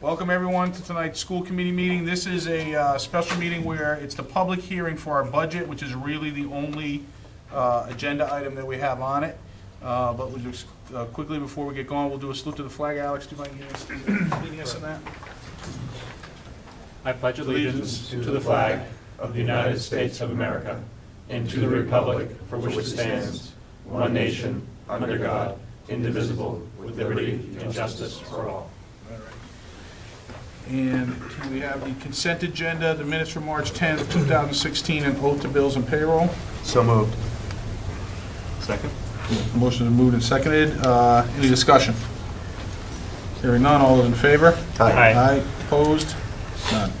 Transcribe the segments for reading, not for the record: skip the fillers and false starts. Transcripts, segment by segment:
Welcome everyone to tonight's school committee meeting. This is a special meeting where it's the public hearing for our budget, which is really the only agenda item that we have on it. But we'll just quickly, before we get going, we'll do a salute to the flag. Alex, do you mind leading us in that? I pledge allegiance to the flag of the United States of America and to the republic for which it stands, one nation, under God, indivisible, with liberty and justice for all. And we have the consent agenda, the minutes from March 10th, 2016, and oath to bills and payroll. So moved. Second. Motion is moved and seconded. Any discussion? Hearing none, all those in favor? Aye. Opposed? None.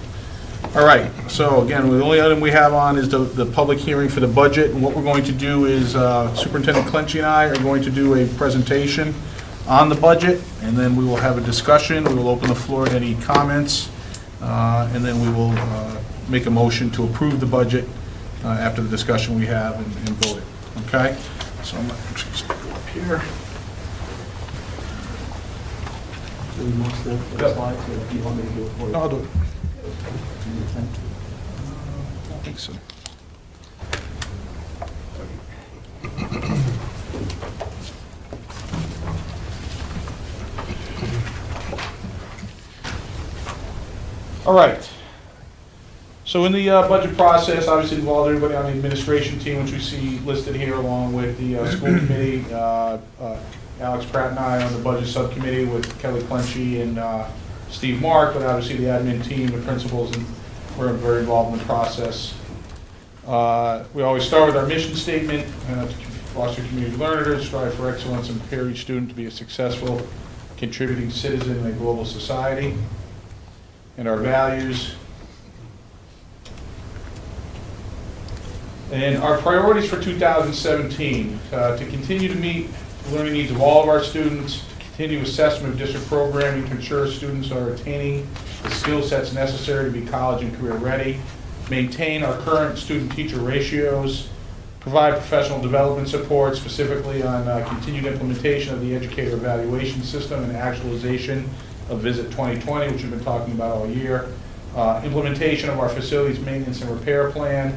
All right, so again, the only item we have on is the public hearing for the budget, and what we're going to do is Superintendent Schcmte and I are going to do a presentation on the budget, and then we will have a discussion. We will open the floor to any comments, and then we will make a motion to approve the budget after the discussion we have and vote it. Okay? So I'm just going to go up here. No, I'll do it. I don't think so. All right. So in the budget process, obviously involved everybody on the administration team, which we see listed here, along with the school committee. Alex Pratt and I on the budget subcommittee with Kelly Clenchy and Steve Mark, but obviously the admin team, the principals, and we're very involved in the process. We always start with our mission statement, to foster community learners, strive for excellence, and prepare each student to be a successful, contributing citizen in a global society. And our values. And our priorities for 2017, to continue to meet the learning needs of all of our students, to continue assessment of district programming to ensure students are attaining the skill sets necessary to be college and career ready, maintain our current student-teacher ratios, provide professional development support, specifically on continued implementation of the educator evaluation system and actualization of Visit 2020, which we've been talking about all year, implementation of our facilities maintenance and repair plan,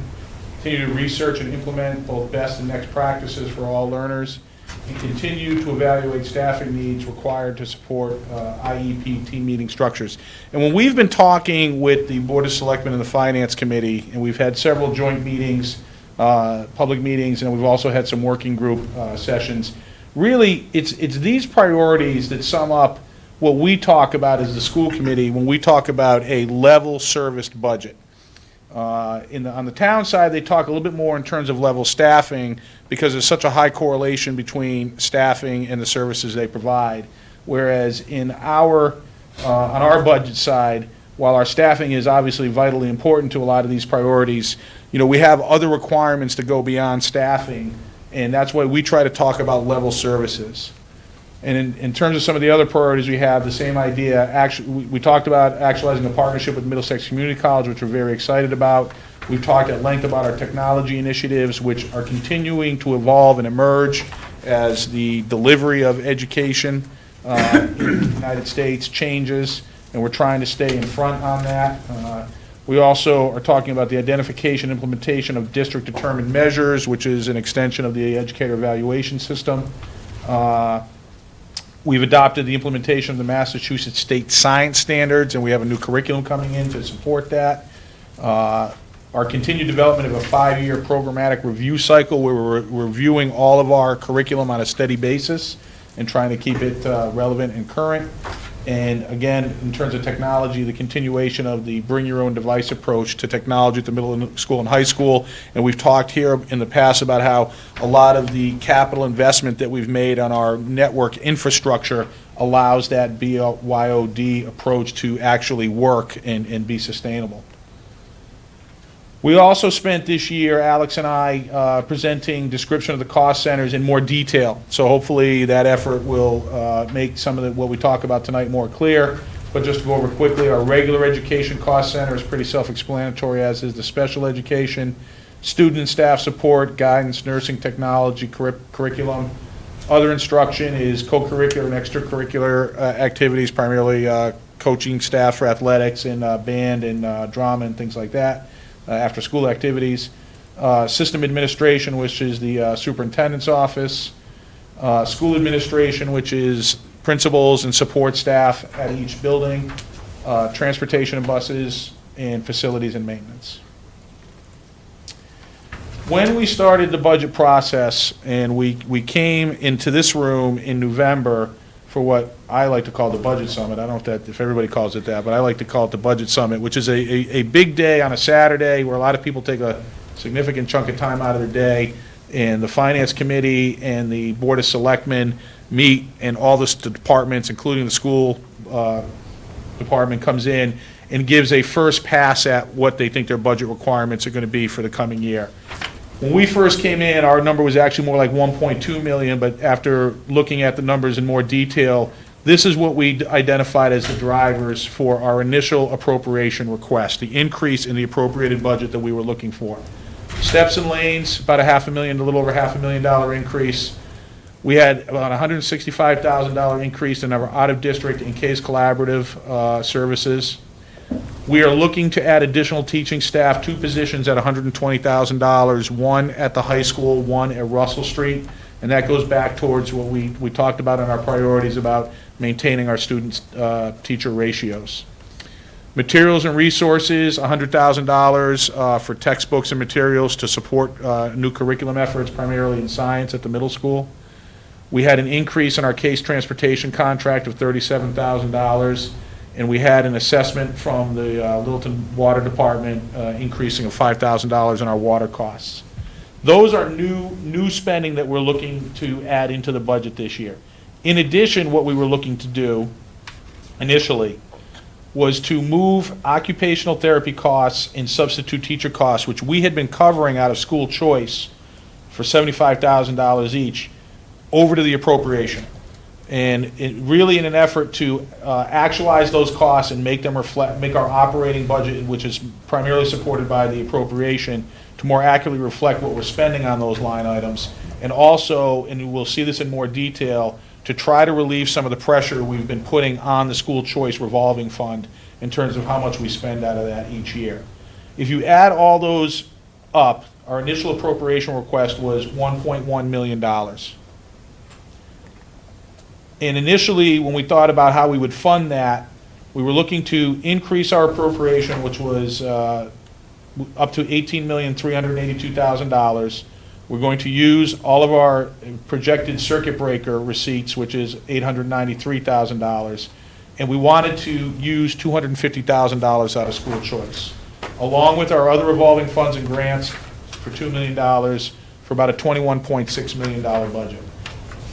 continue to research and implement both best and next practices for all learners, and continue to evaluate staffing needs required to support IEP team meeting structures. And when we've been talking with the Board of Selectmen and the Finance Committee, and we've had several joint meetings, public meetings, and we've also had some working group sessions, really it's these priorities that sum up what we talk about as the school committee when we talk about a level serviced budget. On the town side, they talk a little bit more in terms of level staffing because there's such a high correlation between staffing and the services they provide. Whereas in on our budget side, while our staffing is obviously vitally important to a lot of these priorities, we have other requirements to go beyond staffing, and that's why we try to talk about level services. And in terms of some of the other priorities we have, the same idea. Actually, we talked about actualizing a partnership with Middlesex Community College, which we're very excited about. We've talked at length about our technology initiatives, which are continuing to evolve and emerge as the delivery of education in the United States changes, and we're trying to stay in front on that. We also are talking about the identification and implementation of district-determined measures, which is an extension of the educator evaluation system. We've adopted the implementation of the Massachusetts State Science Standards, and we have a new curriculum coming in to support that. Our continued development of a 5-year programmatic review cycle where we're reviewing all of our curriculum on a steady basis and trying to keep it relevant and current. And again, in terms of technology, the continuation of the bring your own device approach to technology at the middle school and high school. And we've talked here in the past about how a lot of the capital investment that we've made on our network infrastructure allows that BYOD approach to actually work and be sustainable. We also spent this year, Alex and I, presenting description of the cost centers in more detail. So hopefully that effort will make some of what we talk about tonight more clear. But just to go over quickly, our regular education cost center is pretty self-explanatory, as is the special education, student and staff support, guidance, nursing technology, curriculum. Other instruction is co-curricular and extracurricular activities, primarily coaching staff for athletics and band and drama and things like that, after-school activities. System administration, which is the superintendent's office. School administration, which is principals and support staff at each building. Transportation and buses, and facilities and maintenance. When we started the budget process, and we came into this room in November for what I like to call the Budget Summit. I don't know if everybody calls it that, but I like to call it the Budget Summit, which is a big day on a Saturday where a lot of people take a significant chunk of time out of their day, and the Finance Committee and the Board of Selectmen meet, and all the departments, including the school department, comes in and gives a first pass at what they think their budget requirements are going to be for the coming year. When we first came in, our number was actually more like 1.2 million, but after looking at the numbers in more detail, this is what we identified as the drivers for our initial appropriation request, the increase in the appropriated budget that we were looking for. Steps and lanes, about a little over $500,000 increase. We had about $165,000 increase in our out-of-district and case collaborative services. We are looking to add additional teaching staff, 2 positions at $120,000, one at the high school, one at Russell Street, and that goes back towards what we talked about in our priorities about maintaining our student-teacher ratios. Materials and resources, $100,000 for textbooks and materials to support new curriculum efforts, primarily in science at the middle school. We had an increase in our case transportation contract of $37,000, and we had an assessment from the Littleton Water Department increasing of $5,000 in our water costs. Those are new spending that we're looking to add into the budget this year. In addition, what we were looking to do initially was to move occupational therapy costs and substitute teacher costs, which we had been covering out of school choice for $75,000 each, over to the appropriation. And really in an effort to actualize those costs and make them make our operating budget, which is primarily supported by the appropriation, to more accurately reflect what we're spending on those line items. And also, and we'll see this in more detail, to try to relieve some of the pressure we've been putting on the school choice revolving fund in terms of how much we spend out of that each year. If you add all those up, our initial appropriation request was $1.1 million. And initially, when we thought about how we would fund that, we were looking to increase our appropriation, which was up to $18,382,000. We're going to use all of our projected circuit breaker receipts, which is $893,000, and we wanted to use $250,000 out of school choice, along with our other revolving funds and grants for $2 million, for about a $21.6 million budget.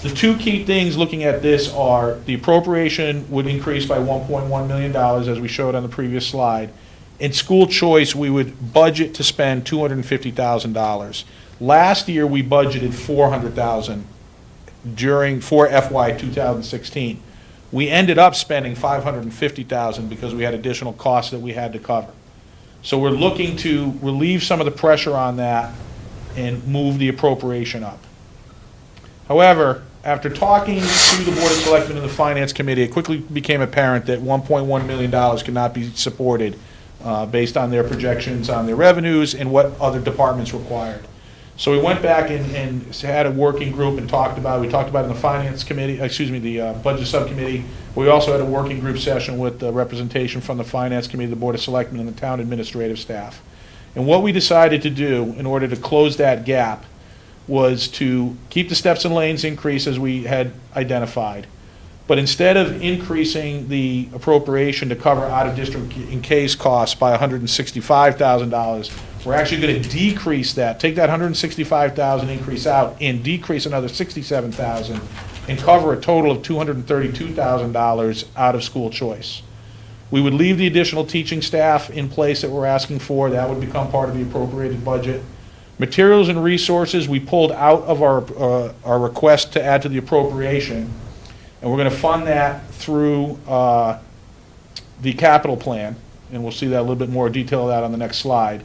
The 2 key things looking at this are the appropriation would increase by $1.1 million, as we showed on the previous slide. In school choice, we would budget to spend $250,000. Last year, we budgeted $400,000 for FY 2016. We ended up spending $550,000 because we had additional costs that we had to cover. So we're looking to relieve some of the pressure on that and move the appropriation up. However, after talking to the Board of Selectmen and the Finance Committee, it quickly became apparent that $1.1 million could not be supported based on their projections on their revenues and what other departments required. So we went back and had a working group and talked about it. We talked about it in the Finance Committee, the Budget Subcommittee. We also had a working group session with representation from the Finance Committee, the Board of Selectmen, and the town administrative staff. And what we decided to do in order to close that gap was to keep the steps and lanes increase as we had identified. But instead of increasing the appropriation to cover out-of-district in case costs by $165,000, we're actually going to decrease that, take that $165,000 increase out and decrease another $67,000 and cover a total of $232,000 out of school choice. We would leave the additional teaching staff in place that we're asking for. That would become part of the appropriated budget. Materials and resources, we pulled out of our request to add to the appropriation, and we're going to fund that through the capital plan, and we'll see that a little bit more detail of that on the next slide.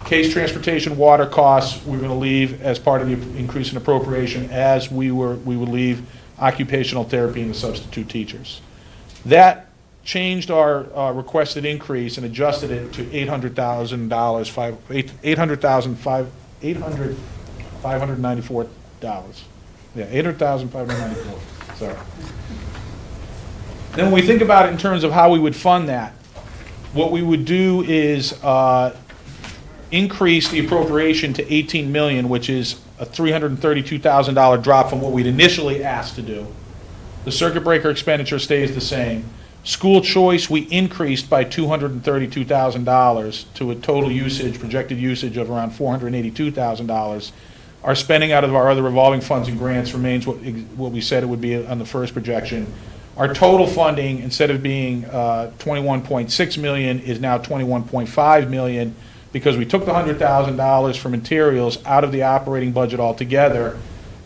Case transportation, water costs, we're going to leave as part of the increase in appropriation, as we would leave occupational therapy and the substitute teachers. That changed our requested increase and adjusted it to $800,000, $594. Yeah, $800,594, sorry. Then when we think about it in terms of how we would fund that, what we would do is increase the appropriation to $18 million, which is a $332,000 drop from what we'd initially asked to do. The circuit breaker expenditure stays the same. School choice, we increased by $232,000 to a total usage, projected usage of around $482,000. Our spending out of our other revolving funds and grants remains what we said it would be on the first projection. Our total funding, instead of being $21.6 million, is now $21.5 million, because we took the $100,000 for materials out of the operating budget altogether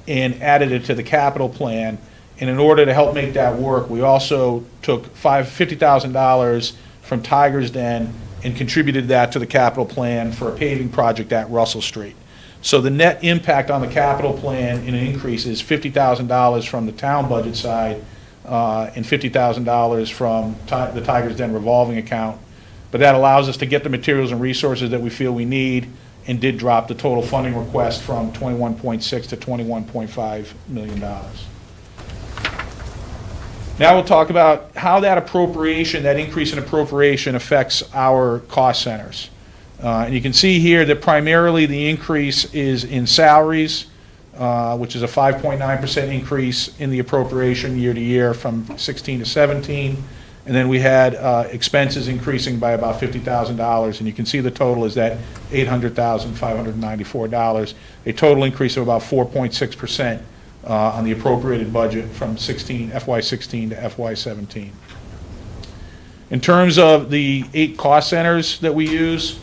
and added it to the capital plan. And in order to help make that work, we also took $50,000 from Tiger's Den and contributed that to the capital plan for a paving project at Russell Street. So the net impact on the capital plan in an increase is $50,000 from the town budget side and $50,000 from the Tiger's Den revolving account. But that allows us to get the materials and resources that we feel we need, and did drop the total funding request from 21.6 to $21.5 million. Now we'll talk about how that appropriation, that increase in appropriation, affects our cost centers. And you can see here that primarily the increase is in salaries, which is a 5.9% increase in the appropriation year to year from 16 to 17. And then we had expenses increasing by about $50,000, and you can see the total is that $800,594, a total increase of about 4.6%. On the appropriated budget from FY16 to FY17. In terms of the 8 cost centers that we use,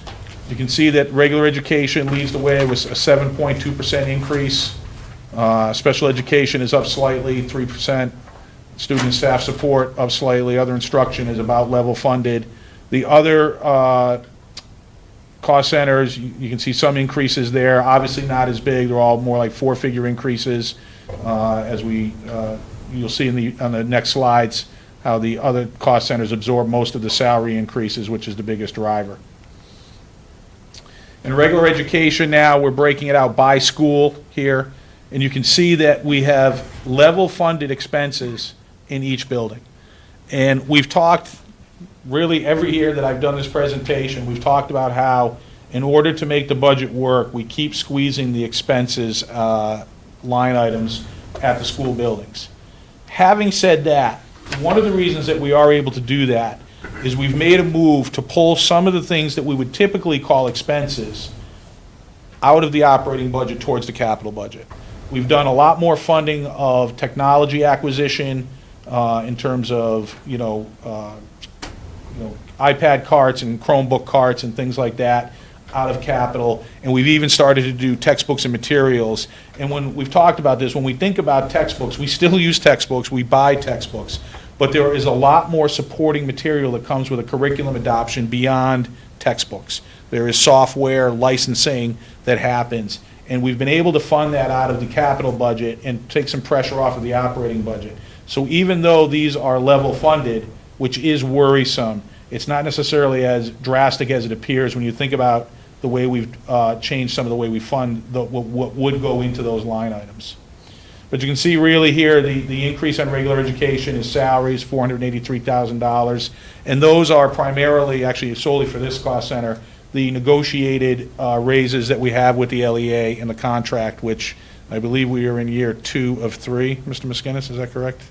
you can see that regular education leads the way with a 7.2% increase. Special education is up slightly, 3%. Student and staff support up slightly. Other instruction is about level funded. The other cost centers, you can see some increases there. Obviously not as big. They're all more like 4-figure increases. As you'll see on the next slides, how the other cost centers absorb most of the salary increases, which is the biggest driver. In regular education now, we're breaking it out by school here, and you can see that we have level funded expenses in each building. And we've talked really every year that I've done this presentation, we've talked about how in order to make the budget work, we keep squeezing the expenses line items at the school buildings. Having said that, one of the reasons that we are able to do that is we've made a move to pull some of the things that we would typically call expenses out of the operating budget towards the capital budget. We've done a lot more funding of technology acquisition in terms of iPad carts and Chromebook carts and things like that out of capital, and we've even started to do textbooks and materials. And when we've talked about this, when we think about textbooks, we still use textbooks, we buy textbooks, but there is a lot more supporting material that comes with a curriculum adoption beyond textbooks. There is software, licensing that happens, and we've been able to fund that out of the capital budget and take some pressure off of the operating budget. So even though these are level funded, which is worrisome, it's not necessarily as drastic as it appears when you think about the way we've changed some of the way we fund what would go into those line items. But you can see really here the increase on regular education is salaries, $483,000, and those are primarily, actually solely for this cost center, the negotiated raises that we have with the LEA and the contract, which I believe we are in year 2 of 3. Mr. Miskinnis, is that correct?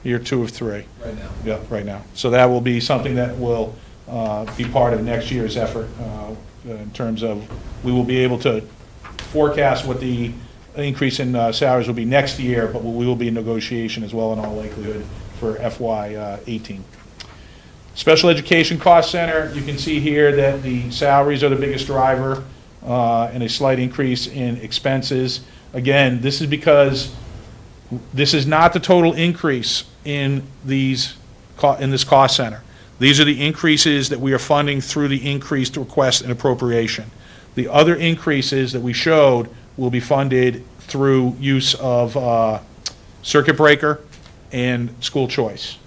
Year 2 of 3. Right now. Yeah, right now. So that will be something that will be part of next year's effort in terms of we will be able to forecast what the increase in salaries will be next year, but we will be in negotiation as well in all likelihood for FY18. Special Education Cost Center, you can see here that the salaries are the biggest driver and a slight increase in expenses. Again, this is because this is not the total increase in this cost center. These are the increases that we are funding through the increased request and appropriation. The other increases that we showed will be funded through use of circuit breaker and school choice.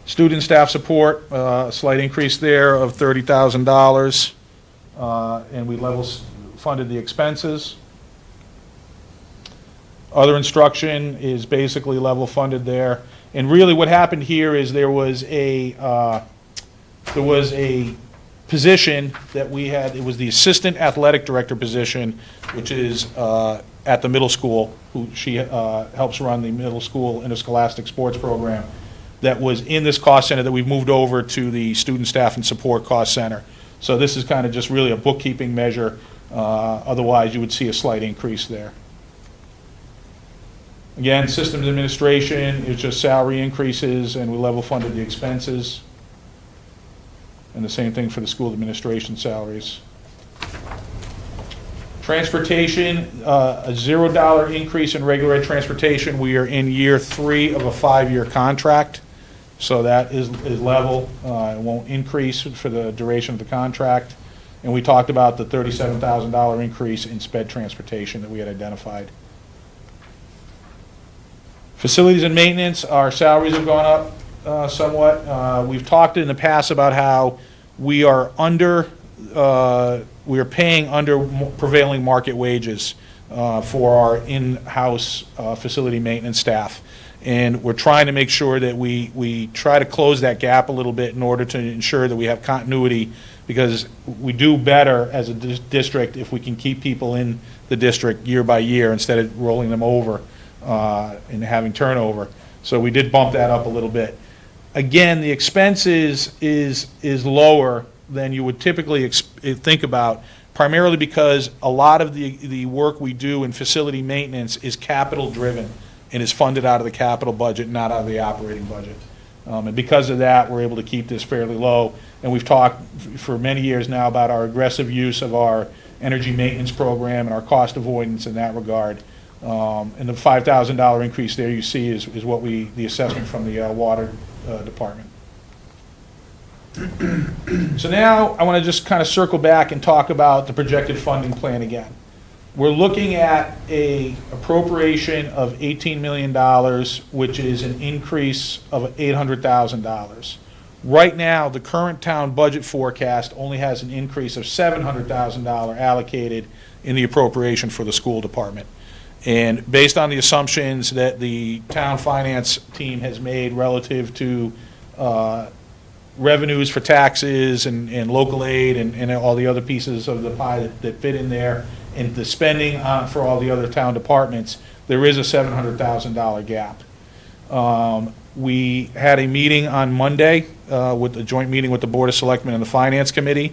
Student staff support, a slight increase there of $30,000, and we level funded the expenses. Other instruction is basically level funded there. And really what happened here is there was a position that we had. It was the assistant athletic director position, which is at the middle school, who she helps run the middle school interscholastic sports program, that was in this cost center that we've moved over to the student staff and support cost center. So this is kind of just really a bookkeeping measure. Otherwise, you would see a slight increase there. Again, systems administration is just salary increases, and we level funded the expenses. And the same thing for the school administration salaries. Transportation, a $0 increase in regular ed transportation. We are in year 3 of a 5-year contract, so that is level. It won't increase for the duration of the contract. And we talked about the $37,000 increase in sped transportation that we had identified. Facilities and maintenance, our salaries have gone up somewhat. We've talked in the past about how we are paying under prevailing market wages for our in-house facility maintenance staff. And we're trying to make sure that we try to close that gap a little bit in order to ensure that we have continuity, because we do better as a district if we can keep people in the district year by year instead of rolling them over and having turnover. So we did bump that up a little bit. Again, the expenses is lower than you would typically think about, primarily because a lot of the work we do in facility maintenance is capital driven and is funded out of the capital budget, not out of the operating budget. And because of that, we're able to keep this fairly low. And we've talked for many years now about our aggressive use of our energy maintenance program and our cost avoidance in that regard. And the $5,000 increase there you see is what the assessment from the water department. So now I want to just kind of circle back and talk about the projected funding plan again. We're looking at a appropriation of $18 million, which is an increase of $800,000. Right now, the current town budget forecast only has an increase of $700,000 allocated in the appropriation for the school department. And based on the assumptions that the town finance team has made relative to revenues for taxes and local aid and all the other pieces of the pie that fit in there, and the spending for all the other town departments, there is a $700,000 gap. We had a meeting on Monday with a joint meeting with the Board of Selectmen and the Finance Committee,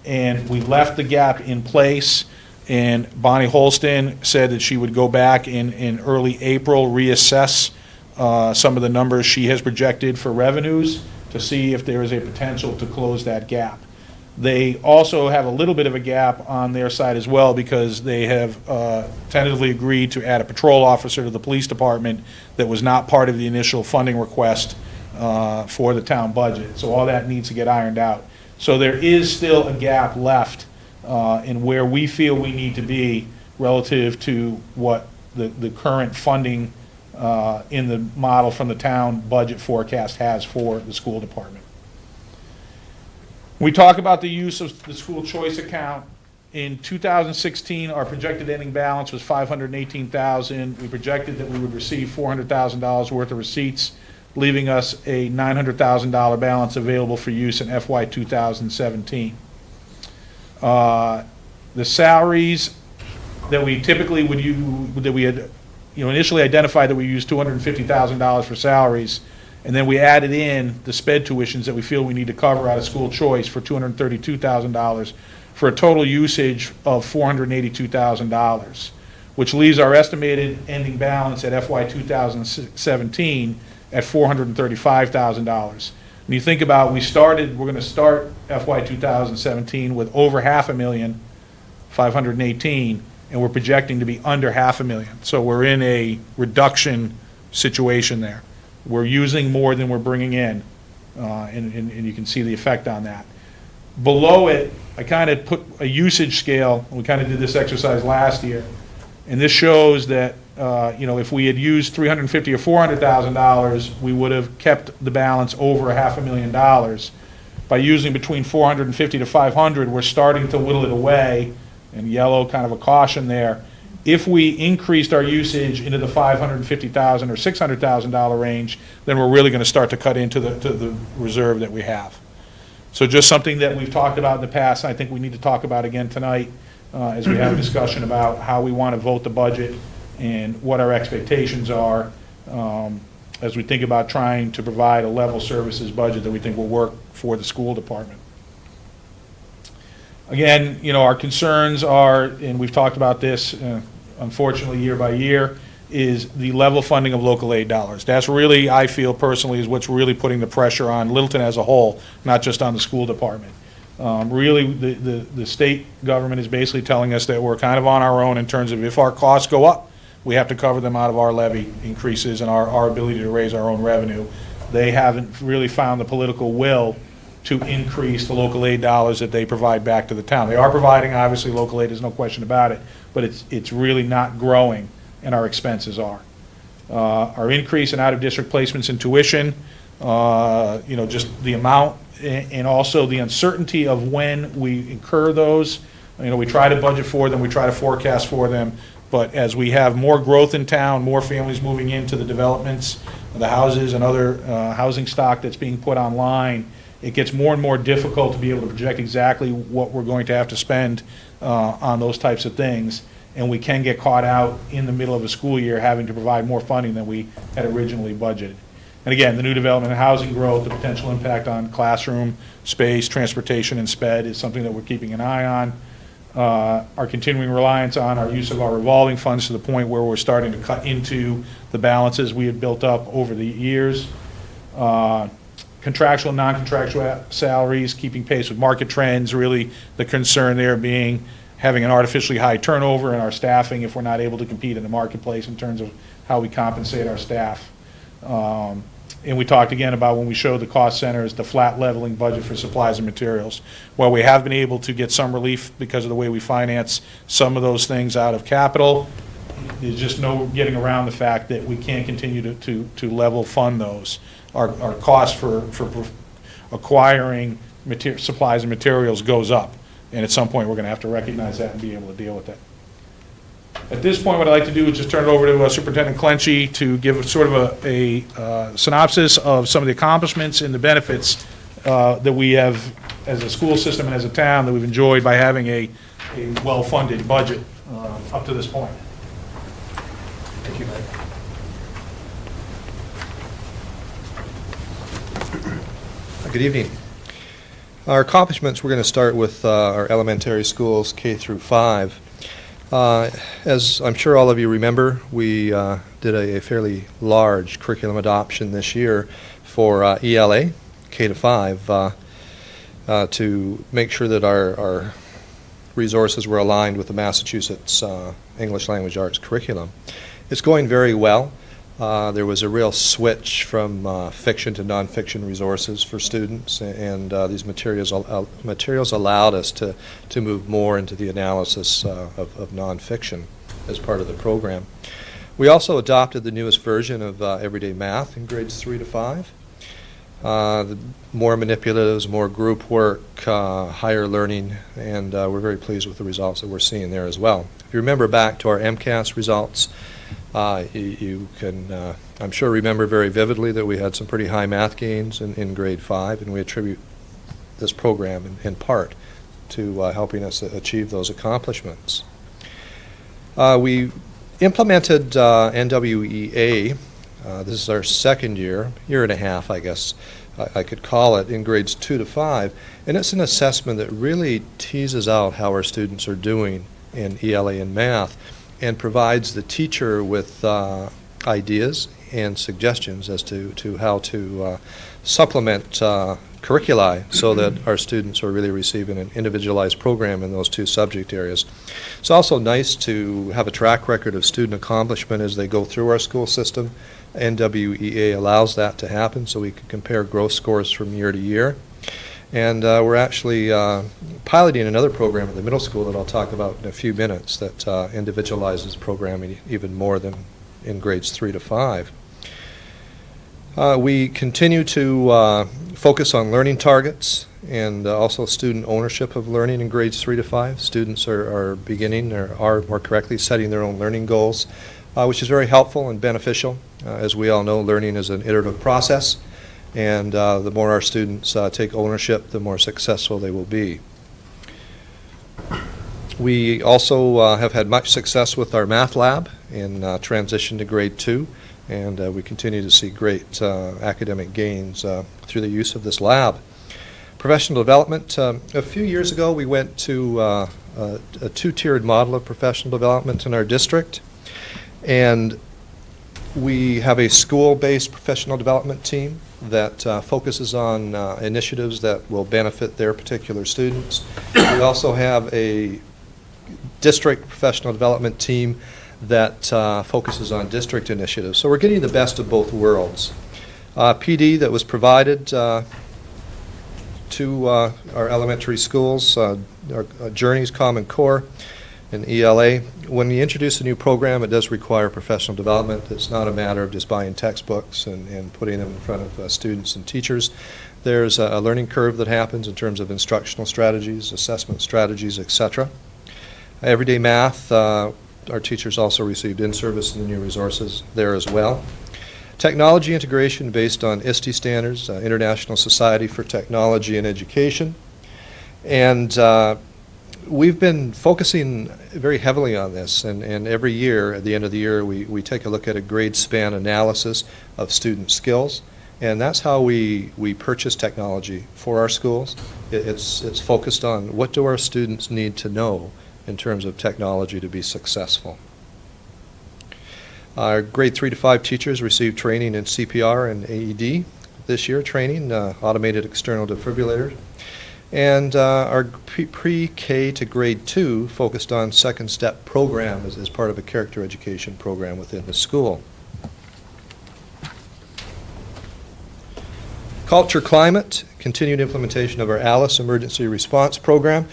and we left the gap in place. And Bonnie Holston said that she would go back in early April, reassess some of the numbers she has projected for revenues to see if there is a potential to close that gap. They also have a little bit of a gap on their side as well, because they have tentatively agreed to add a patrol officer to the police department that was not part of the initial funding request for the town budget. So all that needs to get ironed out. So there is still a gap left in where we feel we need to be relative to what the current funding in the model from the town budget forecast has for the school department. We talk about the use of the school choice account. In 2016, our projected ending balance was $518,000. We projected that we would receive $400,000 worth of receipts, leaving us a $900,000 balance available for use in FY 2017. The salaries that we typically would use, that we had initially identified that we used $250,000 for salaries, and then we added in the sped tuitions that we feel we need to cover out of school choice for $232,000, for a total usage of $482,000, which leaves our estimated ending balance at FY 2017 at $435,000. When you think about, we're going to start FY 2017 with over $500,518, and we're projecting to be under $500,000. So we're in a reduction situation there. We're using more than we're bringing in, and you can see the effect on that. Below it, I kind of put a usage scale. We kind of did this exercise last year, and this shows that if we had used $350,000 or $400,000, we would have kept the balance over $500,000. By using between 450 to 500, we're starting to whittle it away, and yellow kind of a caution there. If we increased our usage into the $550,000 or $600,000 range, then we're really going to start to cut into the reserve that we have. So just something that we've talked about in the past, and I think we need to talk about again tonight as we have a discussion about how we want to vote the budget and what our expectations are as we think about trying to provide a level services budget that we think will work for the school department. Again, our concerns are, and we've talked about this, unfortunately, year by year, is the level funding of local aid dollars. That's really, I feel personally, is what's really putting the pressure on Littleton as a whole, not just on the school department. Really, the state government is basically telling us that we're kind of on our own in terms of if our costs go up, we have to cover them out of our levy increases and our ability to raise our own revenue. They haven't really found the political will to increase the local aid dollars that they provide back to the town. They are providing, obviously, local aid, there's no question about it, but it's really not growing, and our expenses are. Our increase in out-of-district placements and tuition, just the amount and also the uncertainty of when we incur those. We try to budget for them, we try to forecast for them, but as we have more growth in town, more families moving into the developments, the houses and other housing stock that's being put online, it gets more and more difficult to be able to project exactly what we're going to have to spend on those types of things, and we can get caught out in the middle of a school year having to provide more funding than we had originally budgeted. And again, the new development and housing growth, the potential impact on classroom space, transportation, and sped is something that we're keeping an eye on. Our continuing reliance on our use of our revolving funds to the point where we're starting to cut into the balances we had built up over the years. Contractual and non-contractual salaries, keeping pace with market trends, really the concern there being having an artificially high turnover in our staffing if we're not able to compete in the marketplace in terms of how we compensate our staff. And we talked again about when we showed the cost centers, the flat leveling budget for supplies and materials. While we have been able to get some relief because of the way we finance some of those things out of capital, there's just no getting around the fact that we can't continue to level fund those. Our cost for acquiring supplies and materials goes up, and at some point we're going to have to recognize that and be able to deal with that. At this point, what I'd like to do is just turn it over to Superintendent Clenchey to give sort of a synopsis of some of the accomplishments and the benefits that we have as a school system and as a town that we've enjoyed by having a well-funded budget up to this point. Thank you, Mike. Good evening. Our accomplishments, we're going to start with our elementary schools, K through 5. As I'm sure all of you remember, we did a fairly large curriculum adoption this year for ELA, K to 5, to make sure that our resources were aligned with the Massachusetts English Language Arts curriculum. It's going very well. There was a real switch from fiction to nonfiction resources for students, and these materials allowed us to move more into the analysis of nonfiction as part of the program. We also adopted the newest version of Everyday Math in grades 3 to 5. More manipulatives, more group work, higher learning, and we're very pleased with the results that we're seeing there as well. If you remember back to our MCAS results, you can, I'm sure, remember very vividly that we had some pretty high math gains in grade 5, and we attribute this program in part to helping us achieve those accomplishments. We implemented NWEA. This is our second year and a half, I guess I could call it, in grades 2 to 5, and it's an assessment that really teases out how our students are doing in ELA and math, and provides the teacher with ideas and suggestions as to how to supplement curriculi so that our students are really receiving an individualized program in those two subject areas. It's also nice to have a track record of student accomplishment as they go through our school system. NWEA allows that to happen, so we can compare growth scores from year to year. And we're actually piloting another program at the middle school that I'll talk about in a few minutes that individualizes programming even more than in grades 3 to 5. We continue to focus on learning targets and also student ownership of learning in grades 3 to 5. Students are beginning, or are more correctly, setting their own learning goals, which is very helpful and beneficial. As we all know, learning is an iterative process, and the more our students take ownership, the more successful they will be. We also have had much success with our math lab in transition to grade 2, and we continue to see great academic gains through the use of this lab. Professional development. A few years ago, we went to a two-tiered model of professional development in our district, and we have a school-based professional development team that focuses on initiatives that will benefit their particular students. We also have a district professional development team that focuses on district initiatives. So we're getting the best of both worlds. PD that was provided to our elementary schools, our Journeys, Common Core, and ELA. When we introduce a new program, it does require professional development. It's not a matter of just buying textbooks and putting them in front of students and teachers. There's a learning curve that happens in terms of instructional strategies, assessment strategies, etc. Everyday math, our teachers also received in-service and new resources there as well. Technology integration based on ISTE standards, International Society for Technology and Education. And we've been focusing very heavily on this, and every year, at the end of the year, we take a look at a grade span analysis of student skills, and that's how we purchase technology for our schools. It's focused on what do our students need to know in terms of technology to be successful. Our grade 3 to 5 teachers received training in CPR and AED this year, training, automated external defibrillator. And our pre-K to grade 2 focused on second step program as part of a character education program within the school. Culture climate, continued implementation of our ALICE emergency response program.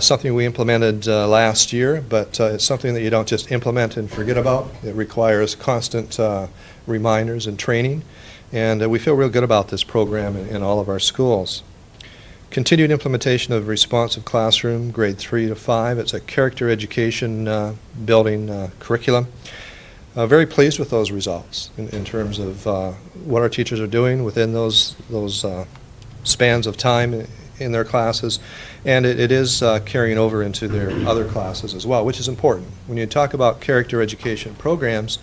Something we implemented last year, but it's something that you don't just implement and forget about. It requires constant reminders and training, and we feel real good about this program in all of our schools. Continued implementation of responsive classroom, grade 3 to 5. It's a character education building curriculum. Very pleased with those results in terms of what our teachers are doing within those spans of time in their classes, and it is carrying over into their other classes as well, which is important. When you talk about character education programs,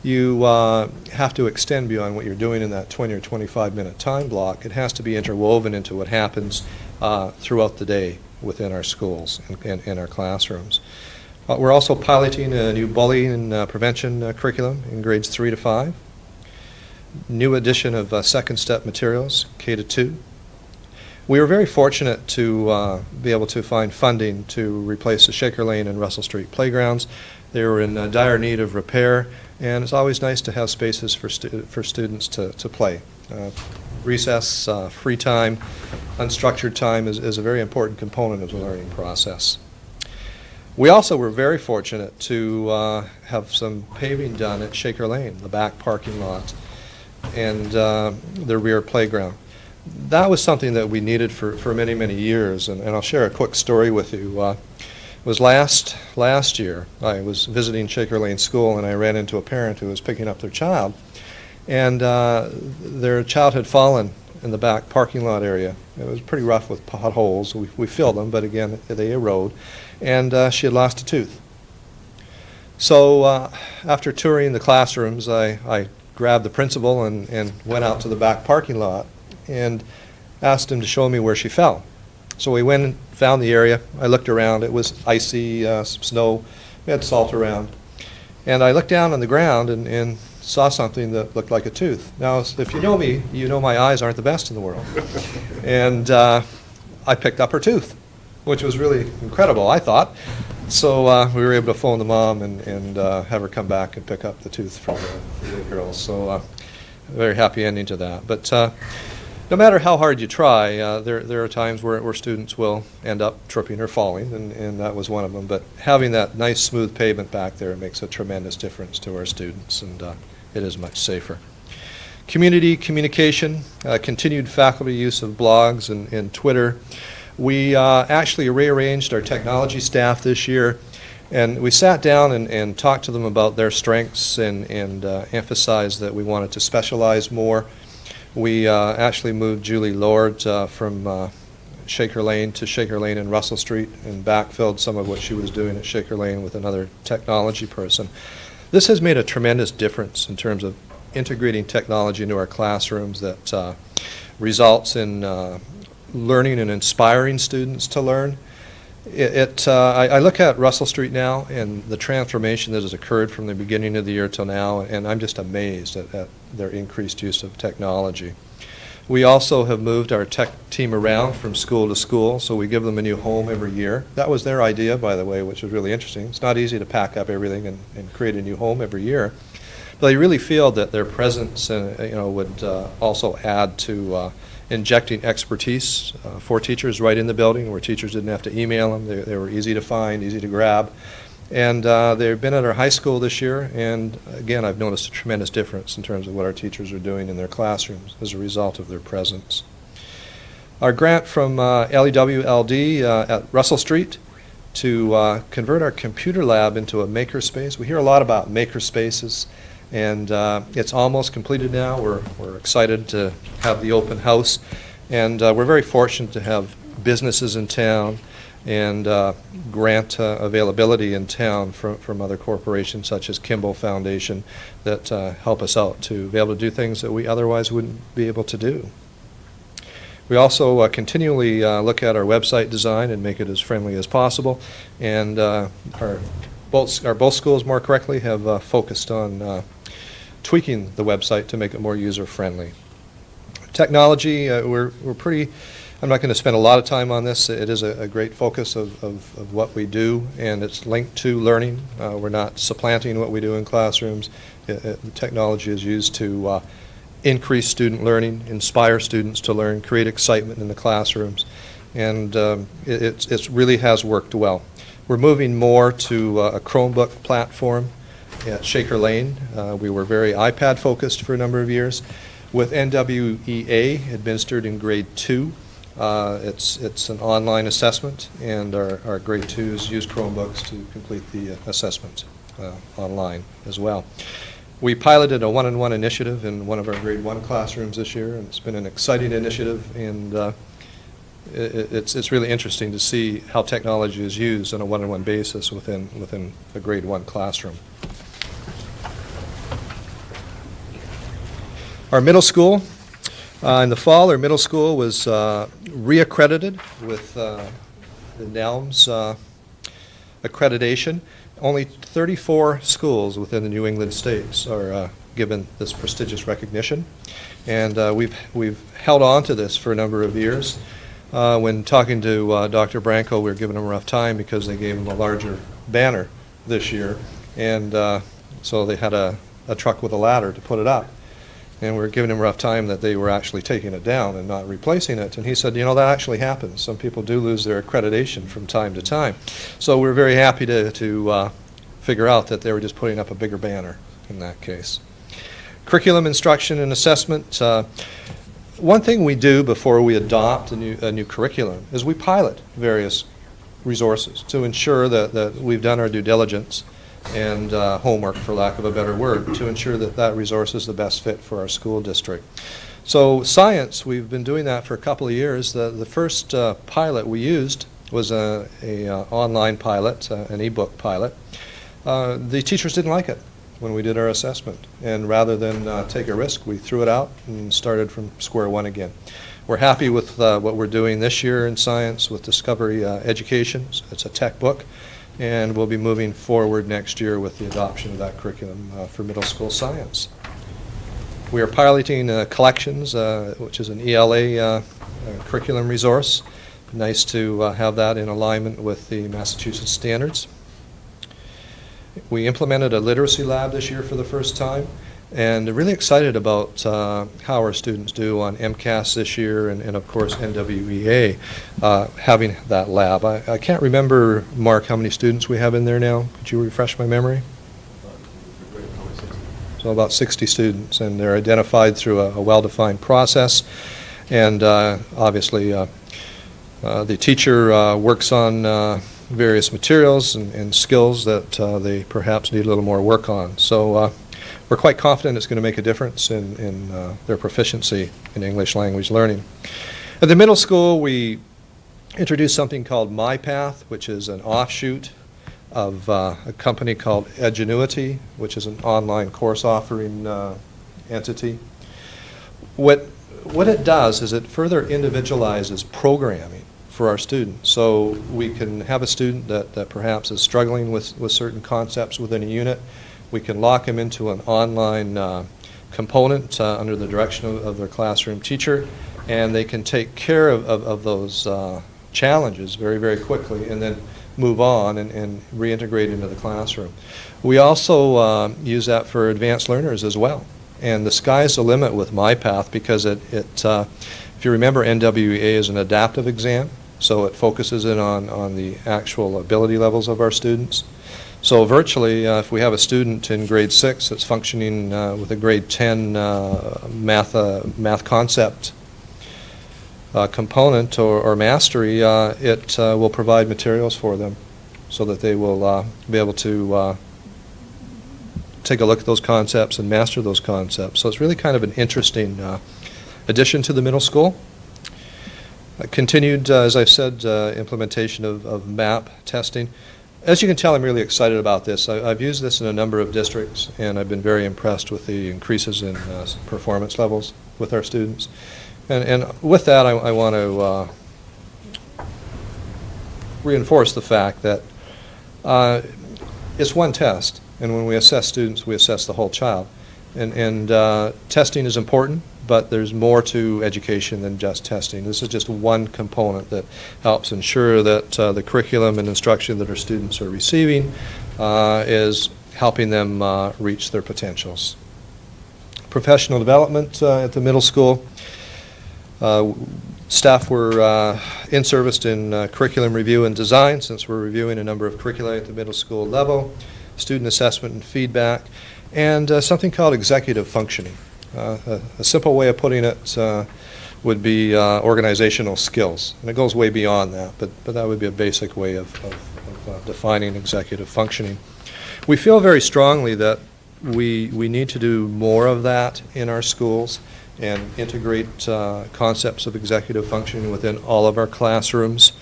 you have to extend beyond what you're doing in that 20 or 25-minute time block. It has to be interwoven into what happens throughout the day within our schools and in our classrooms. We're also piloting a new bullying and prevention curriculum in grades 3 to 5. New addition of second step materials, K to 2. We were very fortunate to be able to find funding to replace the Shaker Lane and Russell Street playgrounds. They were in dire need of repair, and it's always nice to have spaces for students to play. Recess, free time, unstructured time is a very important component of the learning process. We also were very fortunate to have some paving done at Shaker Lane, the back parking lot, and the rear playground. That was something that we needed for many, many years, and I'll share a quick story with you. It was last year. I was visiting Shaker Lane School, and I ran into a parent who was picking up their child, and their child had fallen in the back parking lot area. It was pretty rough with potholes. We filled them, but again, they erode, and she had lost a tooth. So after touring the classrooms, I grabbed the principal and went out to the back parking lot and asked him to show me where she fell. So we went and found the area. I looked around. It was icy, some snow. We had salt around. And I looked down on the ground and saw something that looked like a tooth. Now, if you know me, you know my eyes aren't the best in the world. And I picked up her tooth, which was really incredible, I thought. So we were able to phone the mom and have her come back and pick up the tooth for the girls. So very happy ending to that. But no matter how hard you try, there are times where students will end up tripping or falling, and that was one of them. But having that nice smooth pavement back there makes a tremendous difference to our students, and it is much safer. Community communication, continued faculty use of blogs and Twitter. We actually rearranged our technology staff this year, and we sat down and talked to them about their strengths and emphasized that we wanted to specialize more. We actually moved Julie Lord from Shaker Lane to Shaker Lane and Russell Street and backfilled some of what she was doing at Shaker Lane with another technology person. This has made a tremendous difference in terms of integrating technology into our classrooms that results in learning and inspiring students to learn. I look at Russell Street now and the transformation that has occurred from the beginning of the year till now, and I'm just amazed at their increased use of technology. We also have moved our tech team around from school to school, so we give them a new home every year. That was their idea, by the way, which was really interesting. It's not easy to pack up everything and create a new home every year, but I really feel that their presence would also add to injecting expertise for teachers right in the building, where teachers didn't have to email them. They were easy to find, easy to grab. And they've been at our high school this year, and again, I've noticed a tremendous difference in terms of what our teachers are doing in their classrooms as a result of their presence. Our grant from LEWLD at Russell Street to convert our computer lab into a makerspace. We hear a lot about makerspaces, and it's almost completed now. We're excited to have the open house, and we're very fortunate to have businesses in town and grant availability in town from other corporations such as Kimball Foundation that help us out to be able to do things that we otherwise wouldn't be able to do. We also continually look at our website design and make it as friendly as possible, and both schools, more correctly, have focused on tweaking the website to make it more user-friendly. Technology, we're pretty, I'm not going to spend a lot of time on this. It is a great focus of what we do, and it's linked to learning. We're not supplanting what we do in classrooms. The technology is used to increase student learning, inspire students to learn, create excitement in the classrooms, and it really has worked well. We're moving more to a Chromebook platform at Shaker Lane. We were very iPad focused for a number of years. With NWEA administered in grade 2, it's an online assessment, and our grade 2s use Chromebooks to complete the assessment online as well. We piloted a one-on-one initiative in one of our grade 1 classrooms this year, and it's been an exciting initiative, and it's really interesting to see how technology is used on a one-on-one basis within a grade 1 classroom. Our middle school, in the fall, our middle school was reaccredited with the NELMS accreditation. Only 34 schools within the New England states are given this prestigious recognition, and we've held on to this for a number of years. When talking to Dr. Branco, we were giving him a rough time because they gave him a larger banner this year, and so they had a truck with a ladder to put it up. And we were giving him a rough time that they were actually taking it down and not replacing it. And he said, that actually happens. Some people do lose their accreditation from time to time. So we're very happy to figure out that they were just putting up a bigger banner in that case. Curriculum instruction and assessment. One thing we do before we adopt a new curriculum is we pilot various resources to ensure that we've done our due diligence and homework, for lack of a better word, to ensure that resource is the best fit for our school district. So science, we've been doing that for a couple of years. The first pilot we used was an online pilot, an e-book pilot. The teachers didn't like it when we did our assessment, and rather than take a risk, we threw it out and started from square one again. We're happy with what we're doing this year in science with Discovery Education. It's a tech book, and we'll be moving forward next year with the adoption of that curriculum for middle school science. We are piloting Collections, which is an ELA curriculum resource. Nice to have that in alignment with the Massachusetts standards. We implemented a literacy lab this year for the first time, And really excited about how our students do on MCAS this year and of course NWEA having that lab. I can't remember, Mark, how many students we have in there now. Could you refresh my memory? So about 60 students, and they're identified through a well-defined process. And obviously the teacher works on various materials and skills that they perhaps need a little more work on. So we're quite confident it's going to make a difference in their proficiency in English language learning. At the middle school, we introduced something called MyPath, which is an offshoot of a company called Edgenuity, which is an online course offering entity. What it does is it further individualizes programming for our students. So we can have a student that perhaps is struggling with certain concepts within a unit. We can lock them into an online component under the direction of their classroom teacher, and they can take care of those challenges very, very quickly and then move on and reintegrate into the classroom. We also use that for advanced learners as well. And the sky's the limit with MyPath because if you remember, NWEA is an adaptive exam, so it focuses in on the actual ability levels of our students. So virtually, if we have a student in grade 6 that's functioning with a grade 10 math concept component or mastery, it will provide materials for them so that they will be able to take a look at those concepts and master those concepts. So it's really kind of an interesting addition to the middle school. Continued, as I've said, implementation of MAP testing. As you can tell, I'm really excited about this. I've used this in a number of districts, and I've been very impressed with the increases in performance levels with our students. And with that, I want to reinforce the fact that it's one test, and when we assess students, we assess the whole child. And testing is important, but there's more to education than just testing. This is just one component that helps ensure that the curriculum and instruction that our students are receiving is helping them reach their potentials. Professional development at the middle school. Staff were in-serviced in curriculum review and design, since we're reviewing a number of curricula at the middle school level, student assessment and feedback, and something called executive functioning. A simple way of putting it would be organizational skills, and it goes way beyond that, but that would be a basic way of defining executive functioning. We feel very strongly that we need to do more of that in our schools and integrate concepts of executive functioning within all of our classrooms.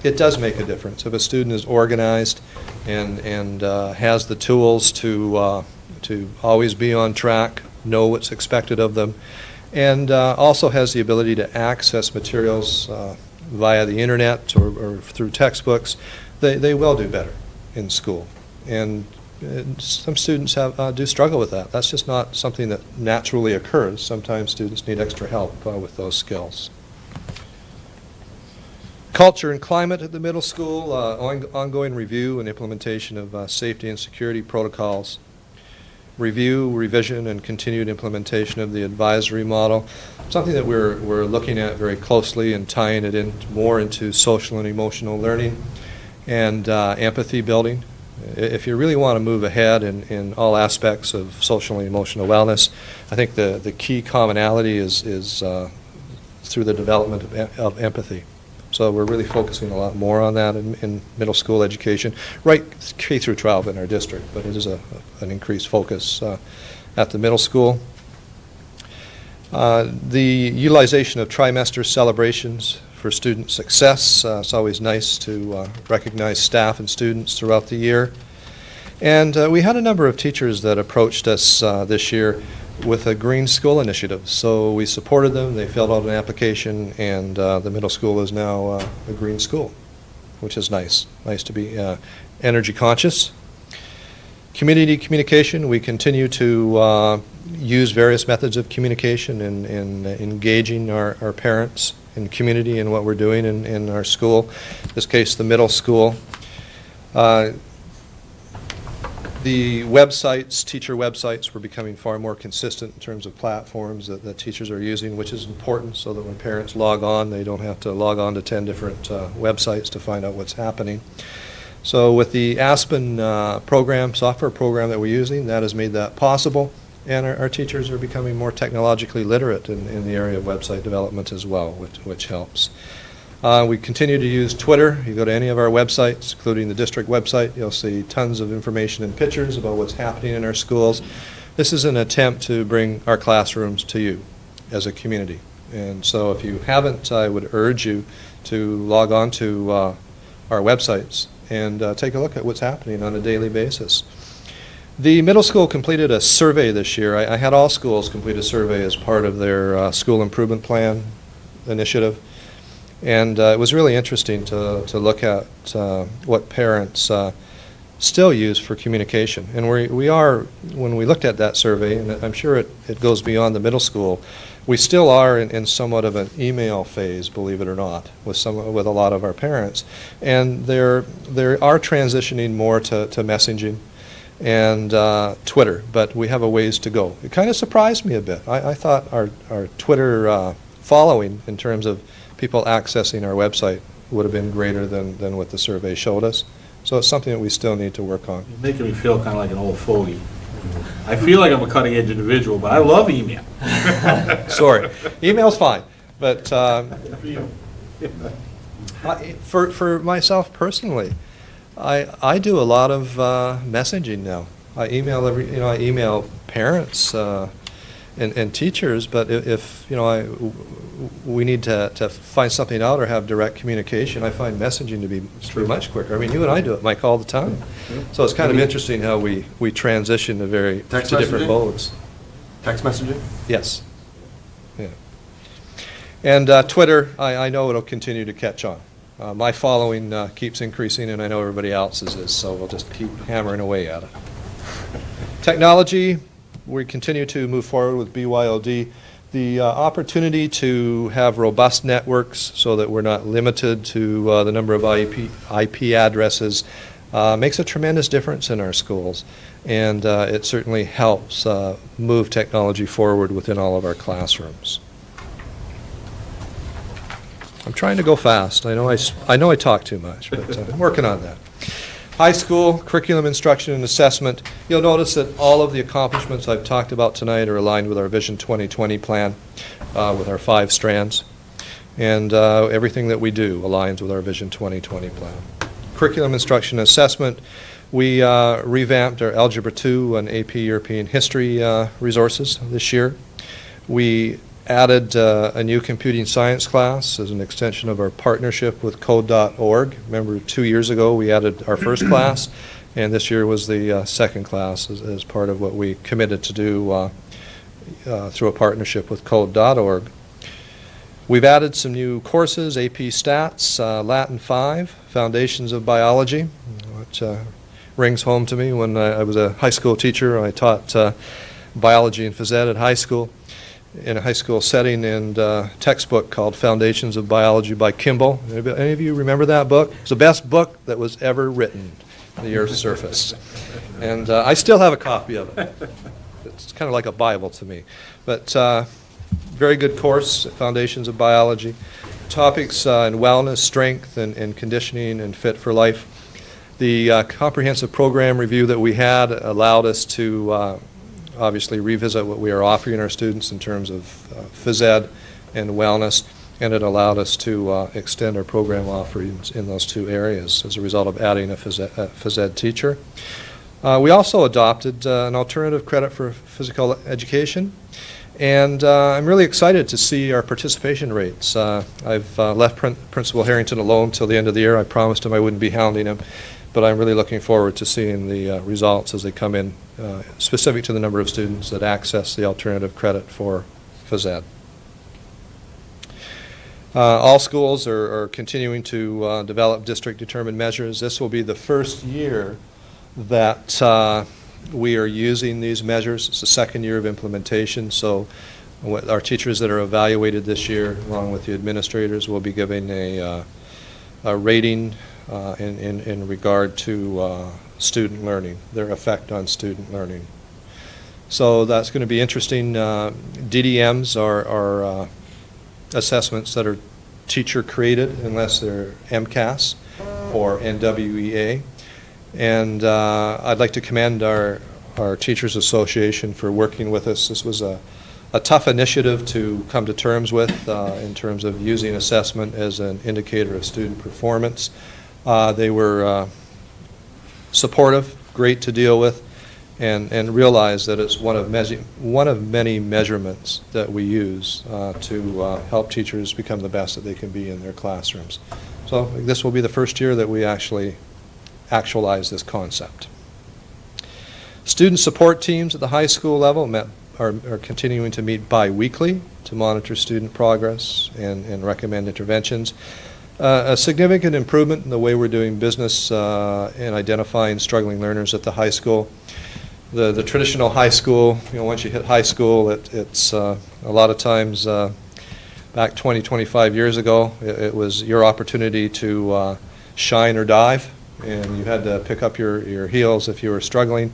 It does make a difference. If a student is organized and has the tools to always be on track, know what's expected of them, and also has the ability to access materials via the internet or through textbooks, they will do better in school. And some students do struggle with that. That's just not something that naturally occurs. Sometimes students need extra help with those skills. Culture and climate at the middle school, ongoing review and implementation of safety and security protocols. Review, revision, and continued implementation of the advisory model, something that we're looking at very closely and tying it in more into social and emotional learning and empathy building. If you really want to move ahead in all aspects of social and emotional wellness, I think the key commonality is through the development of empathy. So we're really focusing a lot more on that in middle school education, right K through 12 in our district, but it is an increased focus at the middle school. The utilization of trimester celebrations for student success. It's always nice to recognize staff and students throughout the year. And we had a number of teachers that approached us this year with a green school initiative. So we supported them, they filled out an application, and the middle school is now a green school, which is nice. Nice to be energy conscious. Community communication, we continue to use various methods of communication in engaging our parents and community in what we're doing in our school, in this case the middle school. The websites, teacher websites, were becoming far more consistent in terms of platforms that teachers are using, which is important so that when parents log on, they don't have to log on to 10 different websites to find out what's happening. So with the Aspen software program that we're using, that has made that possible, and our teachers are becoming more technologically literate in the area of website development as well, which helps. We continue to use Twitter. You go to any of our websites, including the district website, you'll see tons of information and pictures about what's happening in our schools. This is an attempt to bring our classrooms to you as a community. And so if you haven't, I would urge you to log on to our websites and take a look at what's happening on a daily basis. The middle school completed a survey this year. I had all schools complete a survey as part of their school improvement plan initiative. And it was really interesting to look at what parents still use for communication. And when we looked at that survey, and I'm sure it goes beyond the middle school, we still are in somewhat of an email phase, believe it or not, with a lot of our parents. And they are transitioning more to messaging and Twitter, but we have a ways to go. It kind of surprised me a bit. I thought our Twitter following in terms of people accessing our website would have been greater than what the survey showed us. So it's something that we still need to work on. You're making me feel kind of like an old fogey. I feel like I'm a cutting-edge individual, but I love email. Sorry. Email's fine, but for myself personally, I do a lot of messaging now. I email parents and teachers, but if we need to find something out or have direct communication, I find messaging to be much quicker. I mean, you and I do it, Mike, all the time. So it's kind of interesting how we transition to different modes. Text messaging? Yes. Yeah. And Twitter, I know it'll continue to catch on. My following keeps increasing, and I know everybody else's is, so we'll just keep hammering away at it. Technology, we continue to move forward with BYOD. The opportunity to have robust networks so that we're not limited to the number of IP addresses makes a tremendous difference in our schools, and it certainly helps move technology forward within all of our classrooms. I'm trying to go fast. I know I talk too much, but I'm working on that. High school, curriculum instruction and assessment. You'll notice that all of the accomplishments I've talked about tonight are aligned with our Vision 2020 plan, with our 5 strands. And everything that we do aligns with our Vision 2020 plan. Curriculum instruction and assessment, we revamped our Algebra 2 and AP European History resources this year. We added a new computing science class as an extension of our partnership with code.org. Remember, 2 years ago we added our first class, and this year was the second class as part of what we committed to do through a partnership with code.org. We've added some new courses: AP Stats, Latin 5, Foundations of Biology, which rings home to me. When I was a high school teacher, I taught biology and phys ed at high school, in a high school setting, and a textbook called Foundations of Biology by Kimball. Any of you remember that book? It's the best book that was ever written on the Earth's surface. And I still have a copy of it. It's kind of like a Bible to me. But very good course, Foundations of Biology. Topics in wellness, strength, and conditioning, and fit for life. The comprehensive program review that we had allowed us to obviously revisit what we are offering our students in terms of phys ed and wellness, and it allowed us to extend our program offerings in those 2 areas as a result of adding a phys ed teacher. We also adopted an alternative credit for physical education, and I'm really excited to see our participation rates. I've left Principal Harrington alone till the end of the year. I promised him I wouldn't be hounding him, but I'm really looking forward to seeing the results as they come in, specific to the number of students that access the alternative credit for phys ed. All schools are continuing to develop district-determined measures. This will be the first year that we are using these measures. It's the second year of implementation, so our teachers that are evaluated this year, along with the administrators, will be giving a rating in regard to student learning, their effect on student learning. So that's going to be interesting. DDMs are assessments that are teacher-created unless they're MCAS or NWEA. And I'd like to commend our Teachers Association for working with us. This was a tough initiative to come to terms with in terms of using assessment as an indicator of student performance. They were supportive, great to deal with, and realize that it's one of many measurements that we use to help teachers become the best that they can be in their classrooms. So this will be the first year that we actually actualize this concept. Student support teams at the high school level are continuing to meet bi-weekly to monitor student progress and recommend interventions. A significant improvement in the way we're doing business in identifying struggling learners at the high school. The traditional high school, once you hit high school, it's a lot of times back 20, 25 years ago, it was your opportunity to shine or dive, and you had to pick up your heels if you were struggling.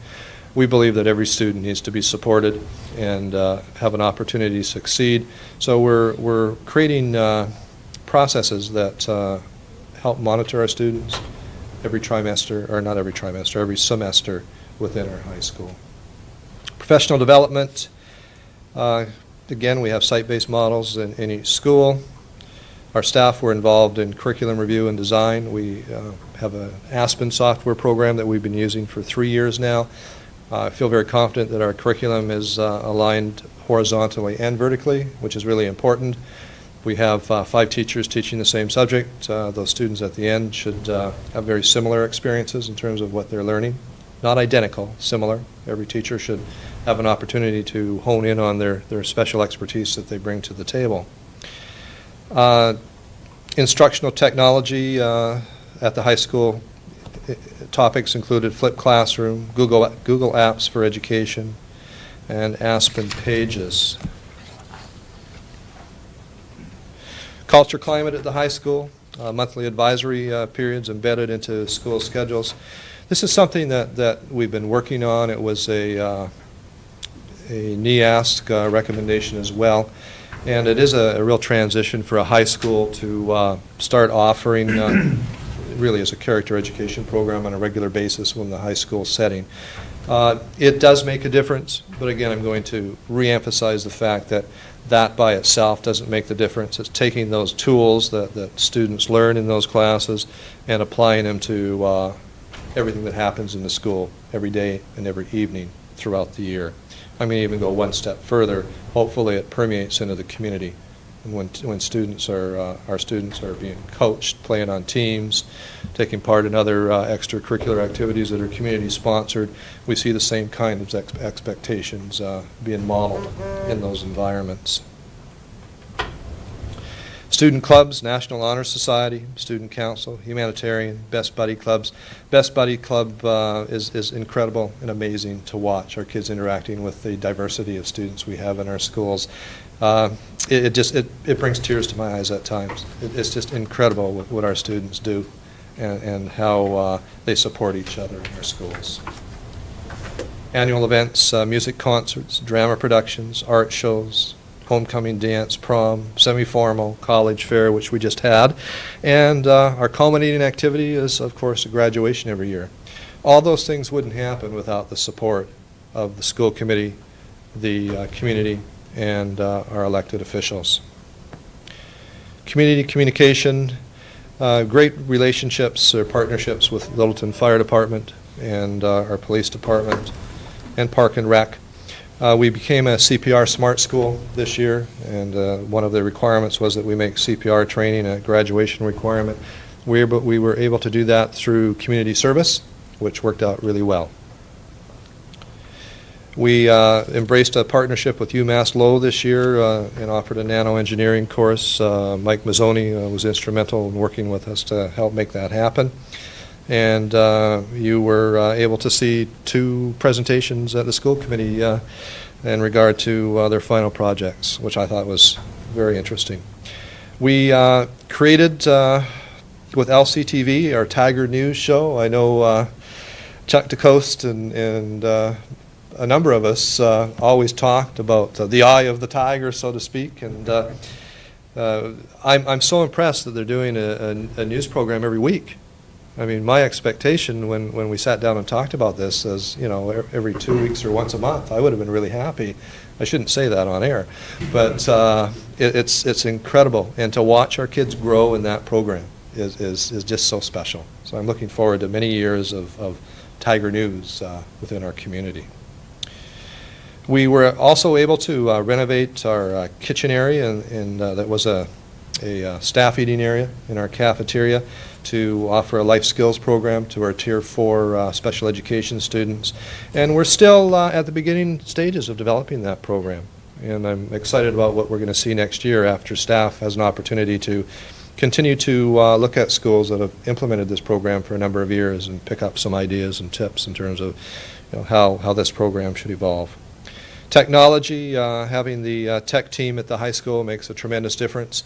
We believe that every student needs to be supported and have an opportunity to succeed. So we're creating processes that help monitor our students every trimester, or not every trimester, every semester within our high school. Professional development, again, we have site-based models in each school. Our staff were involved in curriculum review and design. We have an Aspen software program that we've been using for 3 years now. I feel very confident that our curriculum is aligned horizontally and vertically, which is really important. We have 5 teachers teaching the same subject. Those students at the end should have very similar experiences in terms of what they're learning. Not identical, similar. Every teacher should have an opportunity to hone in on their special expertise that they bring to the table. Instructional technology at the high school, topics included Flip Classroom, Google Apps for Education, and Aspen Pages. Culture climate at the high school, monthly advisory periods embedded into school schedules. This is something that we've been working on. It was a NEASC recommendation as well. And it is a real transition for a high school to start offering really as a character education program on a regular basis in the high school setting. It does make a difference, but again, I'm going to reemphasize the fact that by itself doesn't make the difference. It's taking those tools that students learn in those classes and applying them to everything that happens in the school every day and every evening throughout the year. I'm going to even go one step further. Hopefully it permeates into the community. And when students our students are being coached, playing on teams, taking part in other extracurricular activities that are community sponsored, we see the same kind of expectations being modeled in those environments. Student clubs, National Honor Society, Student Council, Humanitarian, Best Buddy Clubs. Best Buddy Club is incredible and amazing to watch, our kids interacting with the diversity of students we have in our schools. It brings tears to my eyes at times. It's just incredible what our students do and how they support each other in our schools. Annual events, music concerts, drama productions, art shows, homecoming dance, prom, semi-formal, college fair, which we just had. And our culminating activity is, of course, a graduation every year. All those things wouldn't happen without the support of the school committee, the community, and our elected officials. Community communication, great relationships or partnerships with Littleton Fire Department and our police department and Park and Rec. We became a CPR Smart School this year, and one of the requirements was that we make CPR training a graduation requirement. We were able to do that through community service, which worked out really well. We embraced a partnership with UMass Lowell this year and offered a nano-engineering course. Mike Mazzoni was instrumental in working with us to help make that happen. And you were able to see 2 presentations at the school committee in regard to their final projects, which I thought was very interesting. We created with LCTV our Tiger News show. I know Chuck DeCoste and a number of us always talked about the eye of the tiger, so to speak, and I'm so impressed that they're doing a news program every week. I mean, my expectation when we sat down and talked about this is, you know, every 2 weeks or once a month, I would have been really happy. I shouldn't say that on air, but it's incredible, and to watch our kids grow in that program is just so special. So I'm looking forward to many years of Tiger News within our community. We were also able to renovate our kitchen area, and that was a staff eating area in our cafeteria to offer a life skills program to our Tier 4 special education students. And we're still at the beginning stages of developing that program. And I'm excited about what we're going to see next year after staff has an opportunity to continue to look at schools that have implemented this program for a number of years and pick up some ideas and tips in terms of, you know, how this program should evolve. Technology, having the tech team at the high school makes a tremendous difference.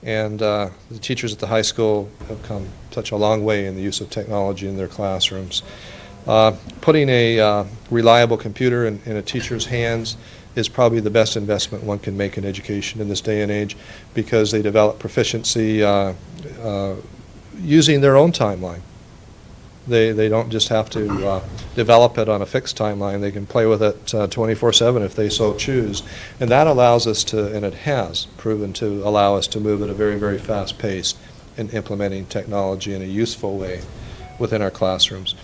And the teachers at the high school have come such a long way in the use of technology in their classrooms. Putting a reliable computer in a teacher's hands is probably the best investment one can make in education in this day and age, because they develop proficiency using their own timeline. They don't just have to develop it on a fixed timeline. They can play with it 24/7 if they so choose. And that allows us to, and it has proven to allow us to move at a very, very fast pace in implementing technology in a useful way within our classrooms.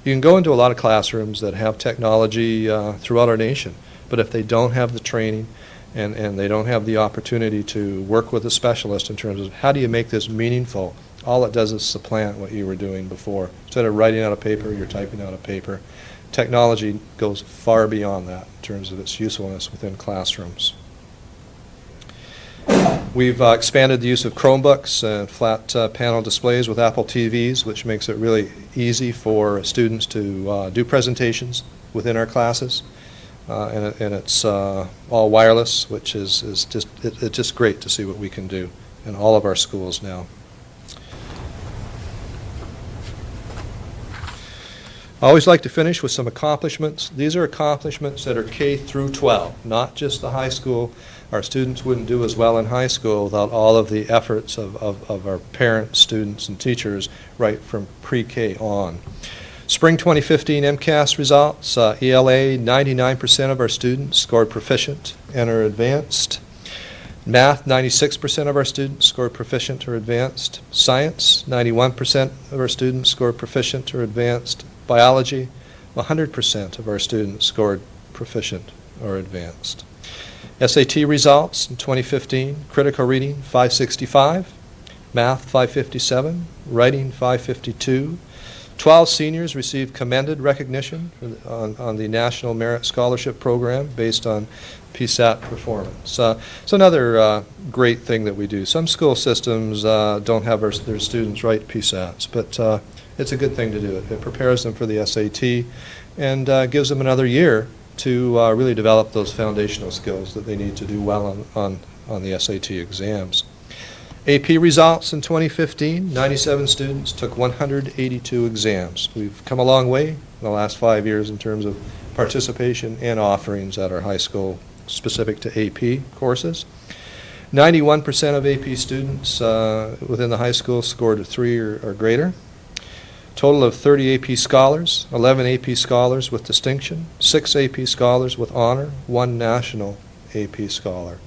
You can go into a lot of classrooms that have technology throughout our nation, but if they don't have the training and they don't have the opportunity to work with a specialist in terms of how do you make this meaningful, all it does is supplant what you were doing before. Instead of writing out a paper, you're typing out a paper. Technology goes far beyond that in terms of its usefulness within classrooms. We've expanded the use of Chromebooks and flat panel displays with Apple TVs, which makes it really easy for students to do presentations within our classes. And it's all wireless, which is just great to see what we can do in all of our schools now. I always like to finish with some accomplishments. These are accomplishments that are K through 12, not just the high school. Our students wouldn't do as well in high school without all of the efforts of our parents, students, and teachers right from pre-K on. Spring 2015 MCAS results, ELA, 99% of our students scored proficient and are advanced. Math, 96% of our students scored proficient or advanced. Science, 91% of our students scored proficient or advanced. Biology, 100% of our students scored proficient or advanced. SAT results in 2015, critical reading 565, math 557, writing 552. 12 seniors received commended recognition on the National Merit Scholarship Program based on PSAT performance. So another great thing that we do. Some school systems don't have their students write PSATs, but it's a good thing to do. It prepares them for the SAT and gives them another year to really develop those foundational skills that they need to do well on the SAT exams. AP results in 2015, 97 students took 182 exams. We've come a long way in the last 5 years in terms of participation and offerings at our high school specific to AP courses. 91% of AP students within the high school scored a 3 or greater. Total of 30 AP scholars, 11 AP scholars with distinction, 6 AP scholars with honor, 1 national AP scholar.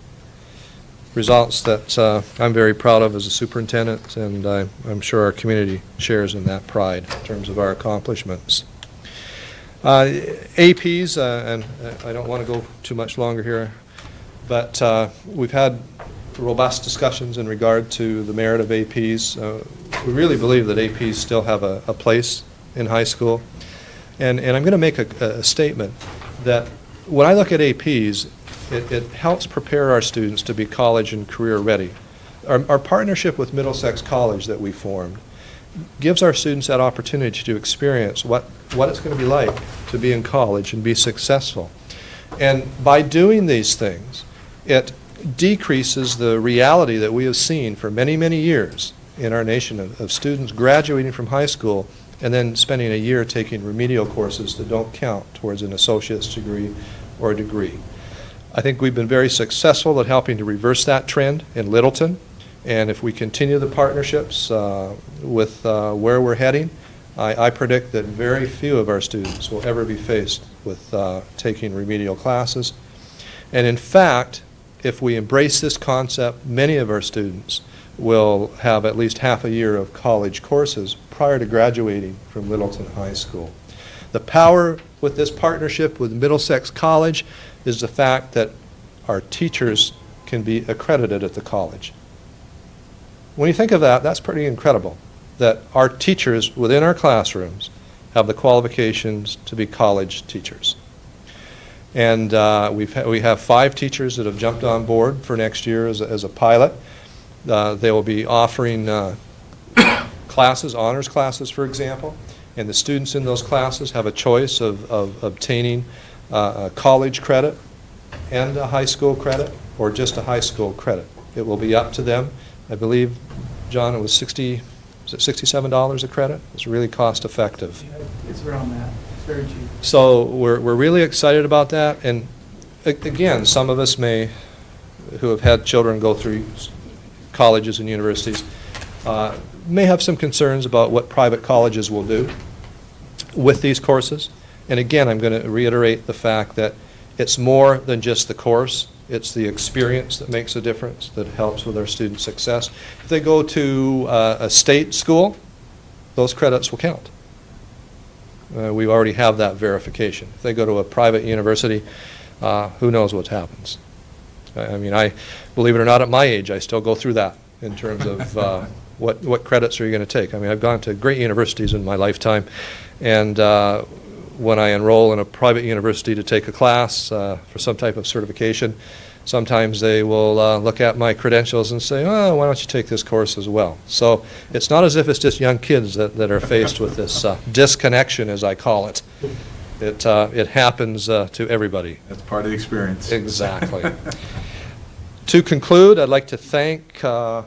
Results that I'm very proud of as a superintendent, and I'm sure our community shares in that pride in terms of our accomplishments. APs, and I don't want to go too much longer here, but we've had robust discussions in regard to the merit of APs. We really believe that APs still have a place in high school. And I'm going to make a statement that when I look at APs, it helps prepare our students to be college and career ready. Our partnership with Middlesex College that we formed gives our students that opportunity to experience what it's going to be like to be in college and be successful. And by doing these things, it decreases the reality that we have seen for many, many years in our nation of students graduating from high school and then spending a year taking remedial courses that don't count towards an associate's degree or a degree. I think we've been very successful at helping to reverse that trend in Littleton, and if we continue the partnerships with where we're heading, I predict that very few of our students will ever be faced with taking remedial classes. And in fact, if we embrace this concept, many of our students will have at least half a year of college courses prior to graduating from Littleton High School. The power with this partnership with Middlesex College is the fact that our teachers can be accredited at the college. When you think of that, that's pretty incredible, that our teachers within our classrooms have the qualifications to be college teachers. And we have 5 teachers that have jumped on board for next year as a pilot. They will be offering classes, honors classes, for example, and the students in those classes have a choice of obtaining a college credit and a high school credit, or just a high school credit. It will be up to them. I believe, John, it was $67 a credit? It's really cost effective. Yeah, it's around that. It's very cheap. So we're really excited about that, and again, some of us who have had children go through colleges and universities, may have some concerns about what private colleges will do with these courses. And again, I'm going to reiterate the fact that it's more than just the course. It's the experience that makes a difference, that helps with our student success. If they go to a state school, those credits will count. We already have that verification. If they go to a private university, who knows what happens. I mean, believe it or not, at my age, I still go through that in terms of what credits are you going to take. I mean, I've gone to great universities in my lifetime, and when I enroll in a private university to take a class for some type of certification, sometimes they will look at my credentials and say, oh, why don't you take this course as well? So it's not as if it's just young kids that are faced with this disconnection, as I call it. It happens to everybody. That's part of the experience. Exactly. To conclude, I'd like to thank all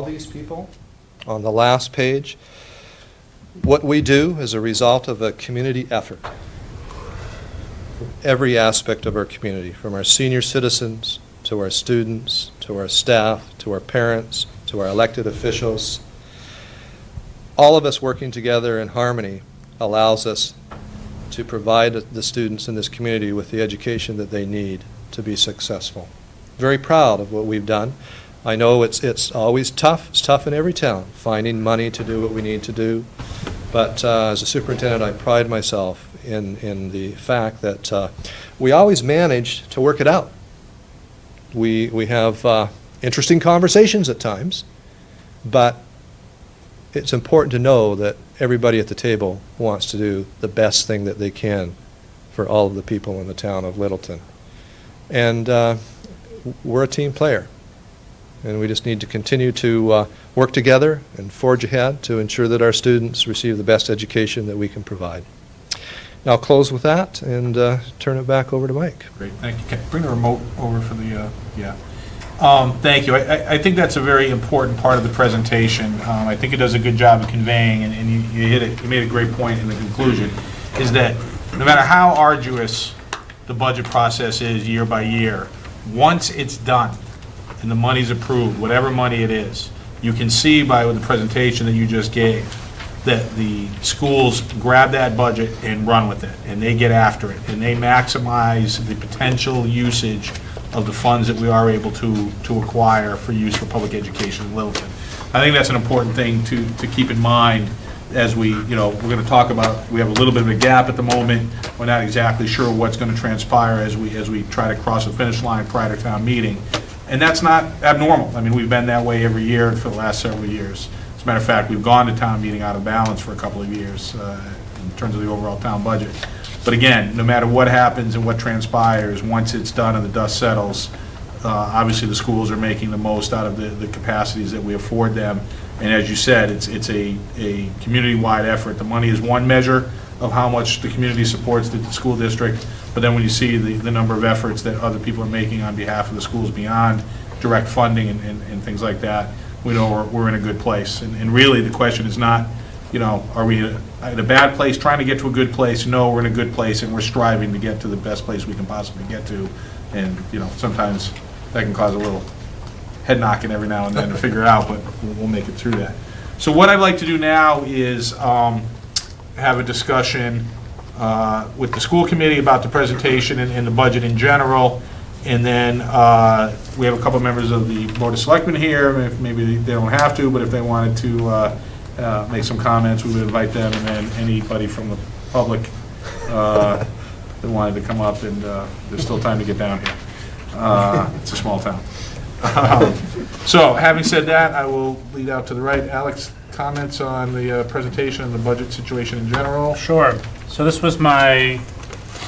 these people on the last page. What we do is a result of a community effort. Every aspect of our community, from our senior citizens to our students, to our staff, to our parents, to our elected officials, all of us working together in harmony allows us to provide the students in this community with the education that they need to be successful. Very proud of what we've done. I know it's always tough. It's tough in every town, finding money to do what we need to do. But as a superintendent, I pride myself in the fact that we always manage to work it out. We have interesting conversations at times, but it's important to know that everybody at the table wants to do the best thing that they can for all of the people in the town of Littleton. And we're a team player. And we just need to continue to work together and forge ahead to ensure that our students receive the best education that we can provide. Now I'll close with that and turn it back over to Mike. Great, thank you. Can you bring the remote over for the, yeah. Thank you. I think that's a very important part of the presentation. I think it does a good job of conveying, and you hit it, you made a great point in the conclusion, is that no matter how arduous the budget process is year by year, once it's done and the money's approved, whatever money it is, you can see by the presentation that you just gave that the schools grab that budget and run with it, and they get after it, and they maximize the potential usage of the funds that we are able to acquire for use for public education in Littleton. I think that's an important thing to keep in mind as we're going to talk about, we have a little bit of a gap at the moment. We're not exactly sure what's going to transpire as we try to cross the finish line prior to town meeting. And that's not abnormal. I mean, we've been that way every year for the last several years. As a matter of fact, we've gone to town meeting out of balance for a couple of years in terms of the overall town budget. But again, no matter what happens and what transpires, once it's done and the dust settles, obviously the schools are making the most out of the capacities that we afford them. And as you said, it's a community-wide effort. The money is one measure of how much the community supports the school district, but then when you see the number of efforts that other people are making on behalf of the schools beyond direct funding and things like that, we know we're in a good place. And really, the question is not, are we in a bad place, trying to get to a good place? No, we're in a good place, and we're striving to get to the best place we can possibly get to. And, sometimes that can cause a little head knocking every now and then to figure out, but we'll make it through that. So what I'd like to do now is have a discussion with the school committee about the presentation and the budget in general. And then we have a couple members of the Board of Selectmen here. If maybe they don't have to, but if they wanted to make some comments, we would invite them. And then anybody from the public that wanted to come up, and there's still time to get down here. It's a small town. So, having said that, I will lead out to the right. Alex, comments on the presentation and the budget situation in general? Sure. So this was my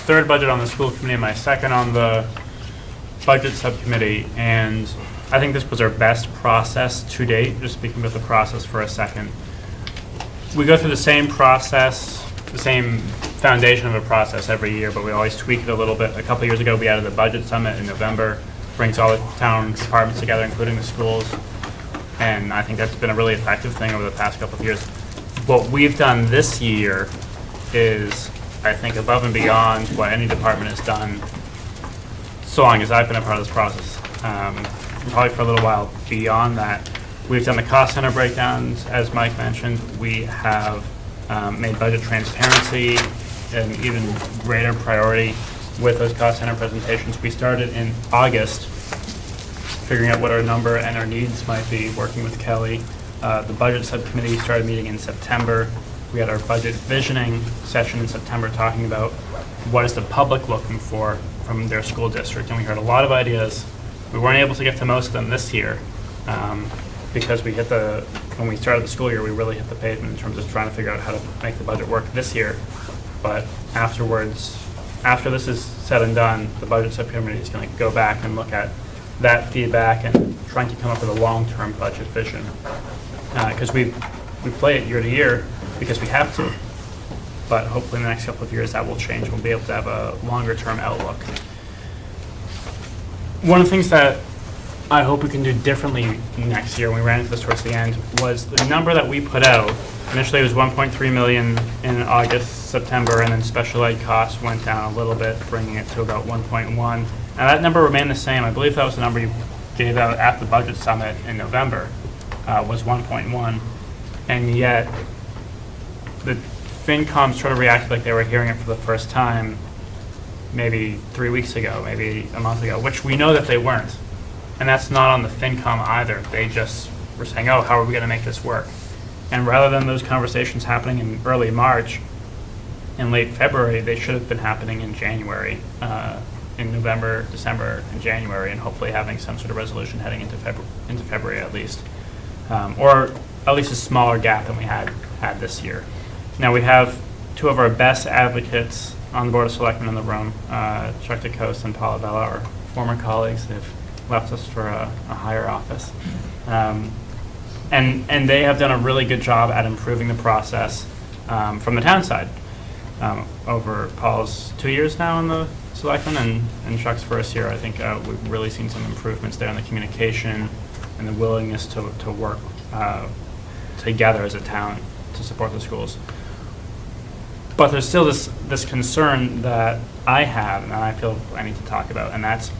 third budget on the school committee, my second on the budget subcommittee, and I think this was our best process to date, just speaking about the process for a second. We go through the same process, the same foundation of a process every year, but we always tweak it a little bit. A couple years ago, we added the budget summit in November, brings all the town departments together, including the schools, and I think that's been a really effective thing over the past couple of years. What we've done this year is, I think, above and beyond what any department has done so long as I've been a part of this process. Probably for a little while beyond that. We've done the cost center breakdowns, as Mike mentioned. We have made budget transparency an even greater priority with those cost center presentations. We started in August, figuring out what our number and our needs might be, working with Kelly. The budget subcommittee started meeting in September. We had our budget visioning session in September, talking about what is the public looking for from their school district, and we heard a lot of ideas. We weren't able to get to most of them this year because when we started the school year, we really hit the pavement in terms of trying to figure out how to make the budget work this year. But afterwards, after this is said and done, the budget subcommittee is going to go back and look at that feedback and trying to come up with a long-term budget vision. Because we play it year to year because we have to. But hopefully in the next couple of years that will change. We'll be able to have a longer-term outlook. One of the things that I hope we can do differently next year, when we ran into this towards the end, was the number that we put out. Initially it was 1.3 million in August, September, and then special ed costs went down a little bit, bringing it to about 1.1. Now that number remained the same. I believe that was the number you gave out at the budget summit in November, was 1.1. And yet the FinCom sort of reacted like they were hearing it for the first time maybe 3 weeks ago, maybe a month ago, which we know that they weren't. And that's not on the FinCom either. They just were saying, oh, how are we going to make this work? And rather than those conversations happening in early March, in late February, they should have been happening in January, in November, December, and January, and hopefully having some sort of resolution heading into February at least. Or at least a smaller gap than we had this year. Now we have two of our best advocates on the Board of Selectmen in the room, Schcmte Mar and Paula Vella, our former colleagues. They've left us for a higher office. And they have done a really good job at improving the process from the town side. Over Paul's 2 years now in the Selectmen and Chuck's first year, I think we've really seen some improvements there in the communication and the willingness to work together as a town to support the schools. But there's still this concern that I have and that I feel I need to talk about, and that's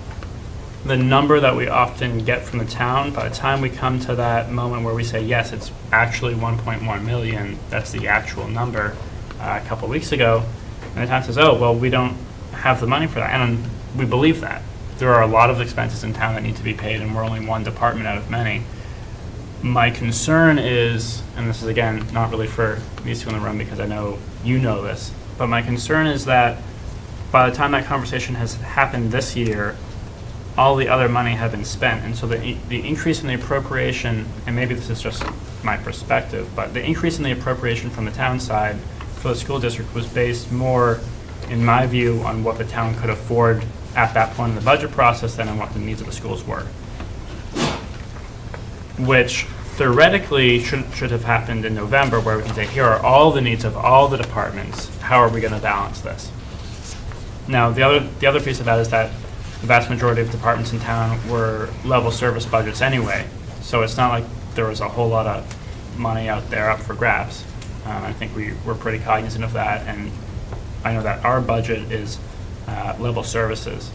the number that we often get from the town. By the time we come to that moment where we say, yes, it's actually 1.1 million, that's the actual number, a couple of weeks ago, and the town says, oh, well, we don't have the money for that. And we believe that. There are a lot of expenses in town that need to be paid, and we're only one department out of many. My concern is, and this is again not really for these two in the room because I know you know this, but my concern is that by the time that conversation has happened this year, all the other money had been spent, and so the increase in the appropriation, and maybe this is just my perspective, but the increase in the appropriation from the town side for the school district was based more, in my view, on what the town could afford at that point in the budget process than on what the needs of the schools were. Which theoretically should have happened in November, where we can say, here are all the needs of all the departments, how are we going to balance this? Now, the other piece of that is that the vast majority of departments in town were level service budgets anyway, so it's not like there was a whole lot of money out there up for grabs. I think we're pretty cognizant of that, and I know that our budget is level services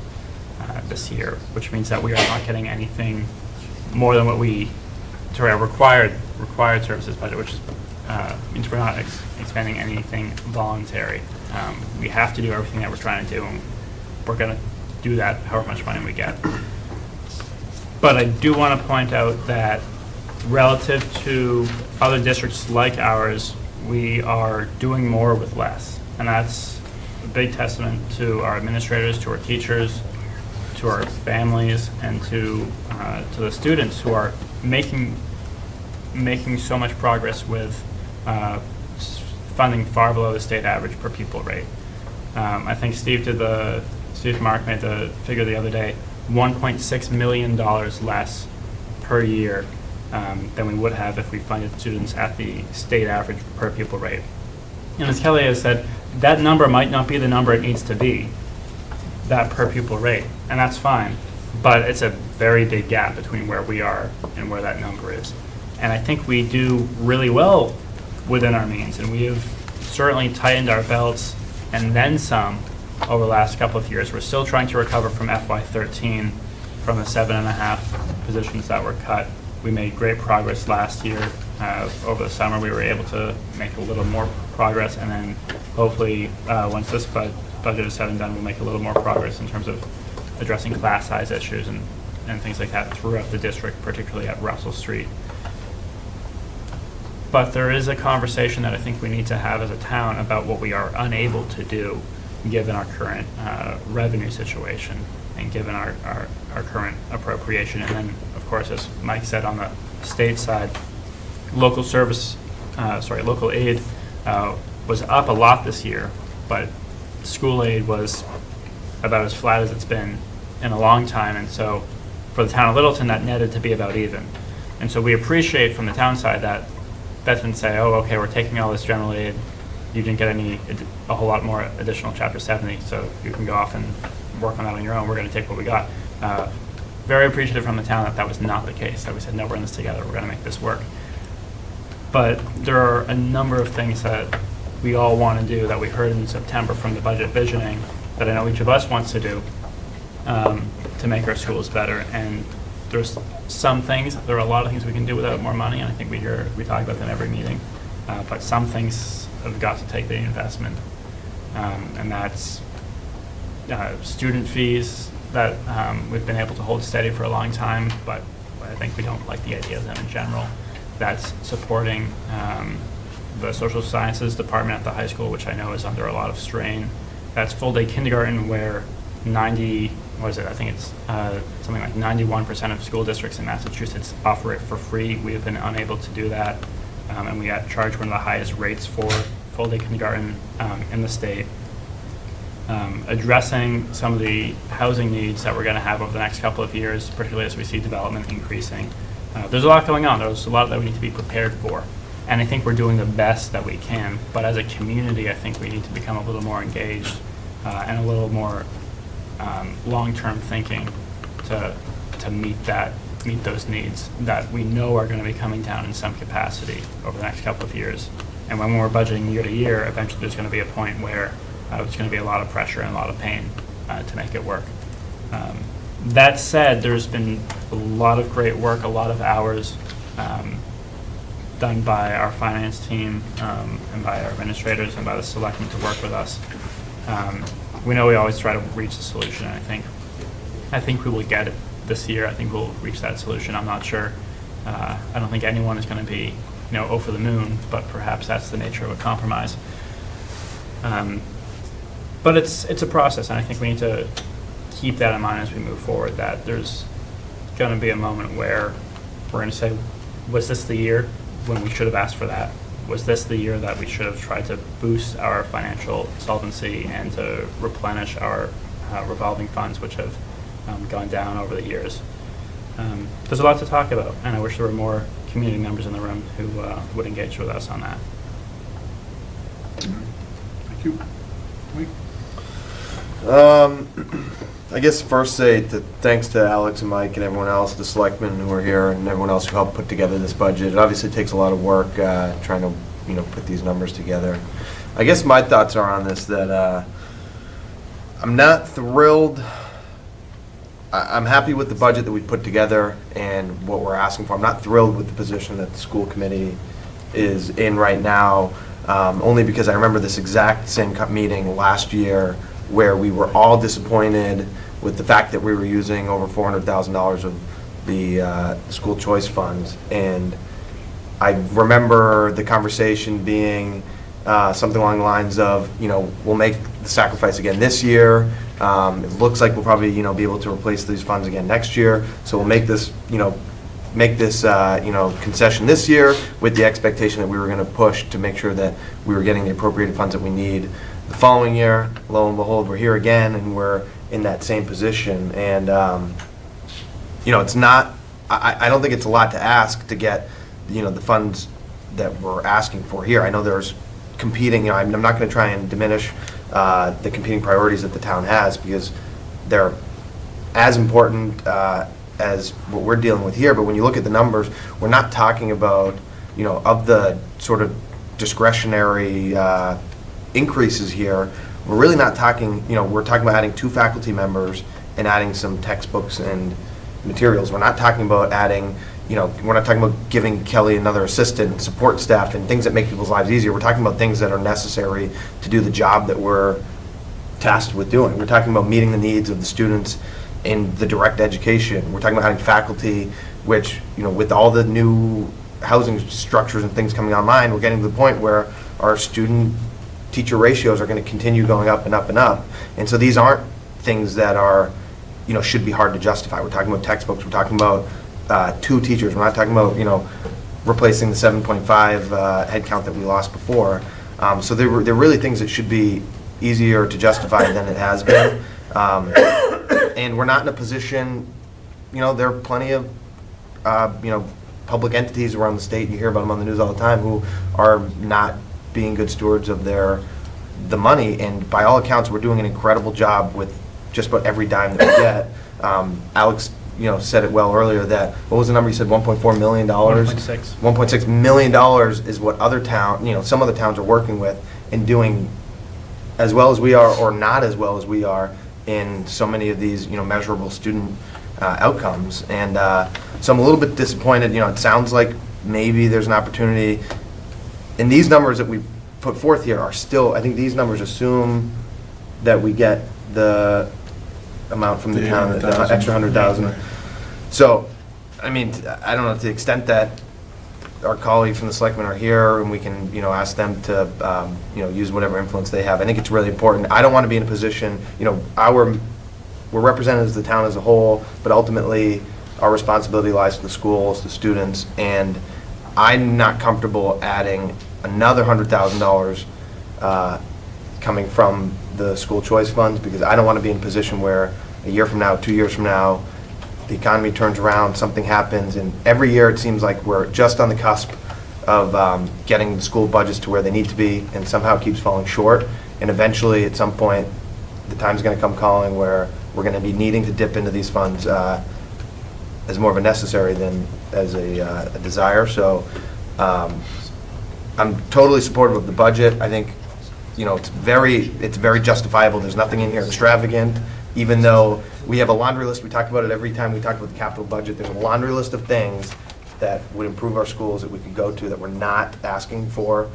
this year, which means that we are not getting anything more than what our required services budget, which is, means we're not expending anything voluntary. We have to do everything that we're trying to do, and we're going to do that however much money we get. But I do want to point out that relative to other districts like ours, we are doing more with less. And that's a big testament to our administrators, to our teachers, to our families, and to the students who are making so much progress with funding far below the state average per pupil rate. I think Schcmte Mar made the figure the other day, $1.6 million less per year than we would have if we funded students at the state average per pupil rate. And as Kelly has said, that number might not be the number it needs to be, that per pupil rate, and that's fine, but it's a very big gap between where we are and where that number is. And I think we do really well within our means, and we have certainly tightened our belts and then some over the last couple of years. We're still trying to recover from FY13, from the 7.5 positions that were cut. We made great progress last year. Over the summer, we were able to make a little more progress, and then hopefully, once this budget is said and done, we'll make a little more progress in terms of addressing class size issues and things like that throughout the district, particularly at Russell Street. But there is a conversation that I think we need to have as a town about what we are unable to do given our current revenue situation and given our current appropriation. And then, of course, as Mike said, on the state side, local aid was up a lot this year, but school aid was about as flat as it's been in a long time. And so for the town of Littleton, that netted to be about even. And so we appreciate from the town side that didn't say, oh, okay, we're taking all this general aid, you didn't get a whole lot more additional Chapter 70, so you can go off and work on that on your own. We're going to take what we got. Very appreciative from the town that was not the case, that we said, no, we're in this together, we're going to make this work. But there are a number of things that we all want to do that we heard in September from the budget visioning that I know each of us wants to do to make our schools better. And there's there are a lot of things we can do without more money, and I think we talk about them every meeting. But some things have got to take the investment, and that's student fees that we've been able to hold steady for a long time, but I think we don't like the idea of them in general. That's supporting the social sciences department at the high school, which I know is under a lot of strain. That's full-day kindergarten, where I think it's something like 91% of school districts in Massachusetts offer it for free. We have been unable to do that, and we got charged one of the highest rates for full-day kindergarten in the state. Addressing some of the housing needs that we're going to have over the next couple of years, particularly as we see development increasing. There's a lot going on. There's a lot that we need to be prepared for. And I think we're doing the best that we can. But as a community, I think we need to become a little more engaged and a little more long-term thinking to meet those needs that we know are going to be coming down in some capacity over the next couple of years. And when we're budgeting year to year, eventually there's going to be a point where it's going to be a lot of pressure and a lot of pain to make it work. That said, there's been a lot of great work, a lot of hours done by our finance team and by our administrators and by the selectmen to work with us. We know we always try to reach a solution, and I think we will get it this year. I think we'll reach that solution. I'm not sure. I don't think anyone is going to be, over the moon, but perhaps that's the nature of a compromise. But it's a process, and I think we need to keep that in mind as we move forward, that there's going to be a moment where we're going to say, was this the year when we should have asked for that? Was this the year that we should have tried to boost our financial solvency and to replenish our revolving funds, which have gone down over the years? There's a lot to talk about, and I wish there were more community members in the room who would engage with us on that. Thank you. Mike? I guess first say thanks to Alex and Mike and everyone else, the selectmen who are here and everyone else who helped put together this budget. It obviously takes a lot of work trying to, put these numbers together. I guess my thoughts are on this that I'm not thrilled. I'm happy with the budget that we put together and what we're asking for. I'm not thrilled with the position that the school committee is in right now, only because I remember this exact same meeting last year where we were all disappointed with the fact that we were using over $400,000 of the school choice funds. And I remember the conversation being something along the lines of, we'll make the sacrifice again this year. It looks like we'll probably, be able to replace these funds again next year. So we'll make this, concession this year with the expectation that we were going to push to make sure that we were getting the appropriated funds that we need. The following year, lo and behold, we're here again and we're in that same position. And, it's not, I don't think it's a lot to ask to get, the funds that we're asking for here. I know there's competing, I'm not going to try and diminish the competing priorities that the town has, because they're as important as what we're dealing with here. But when you look at the numbers, we're not talking about, of the sort of discretionary increases here, we're really not talking, we're talking about adding 2 faculty members and adding some textbooks and materials. We're not talking about adding, we're not talking about giving Kelly another assistant, support staff, and things that make people's lives easier. We're talking about things that are necessary to do the job that we're tasked with doing. We're talking about meeting the needs of the students in the direct education. We're talking about having faculty, which, with all the new housing structures and things coming online, we're getting to the point where our student-teacher ratios are going to continue going up and up and up. And so these aren't things that are, should be hard to justify. We're talking about textbooks. We're talking about 2 teachers. We're not talking about, replacing the 7.5 head count that we lost before. So they're really things that should be easier to justify than it has been. And we're not in a position, there are plenty of, public entities around the state, you hear about them on the news all the time, who are not being good stewards of the money. And by all accounts, we're doing an incredible job with just about every dime that we get. Alex, said it well earlier that, what was the number you said, $1.4 million? 1.6. $1.6 million is what other some other towns are working with and doing as well as we are, or not as well as we are, in so many of these, measurable student outcomes. And so I'm a little bit disappointed. It sounds like maybe there's an opportunity. And these numbers that we put forth here are still, I think these numbers assume that we get the amount from the town, the extra 100,000. So, I don't know, to the extent that our colleagues from the selectmen are here and we can, ask them to, use whatever influence they have. I think it's really important. I don't want to be in a position, we're represented as the town as a whole, but ultimately our responsibility lies to the schools, the students, and I'm not comfortable adding another $100,000 coming from the school choice funds, because I don't want to be in a position where a year from now, 2 years from now, the economy turns around, something happens, and every year it seems like we're just on the cusp of getting the school budgets to where they need to be, and somehow it keeps falling short. And eventually, at some point, the time's going to come calling where we're going to be needing to dip into these funds as more of a necessary than as a desire. So I'm totally supportive of the budget. I think it's very justifiable. There's nothing in here extravagant, even though we have a laundry list. We talk about it every time we talk about the capital budget. There's a laundry list of things that would improve our schools that we could go to that we're not asking for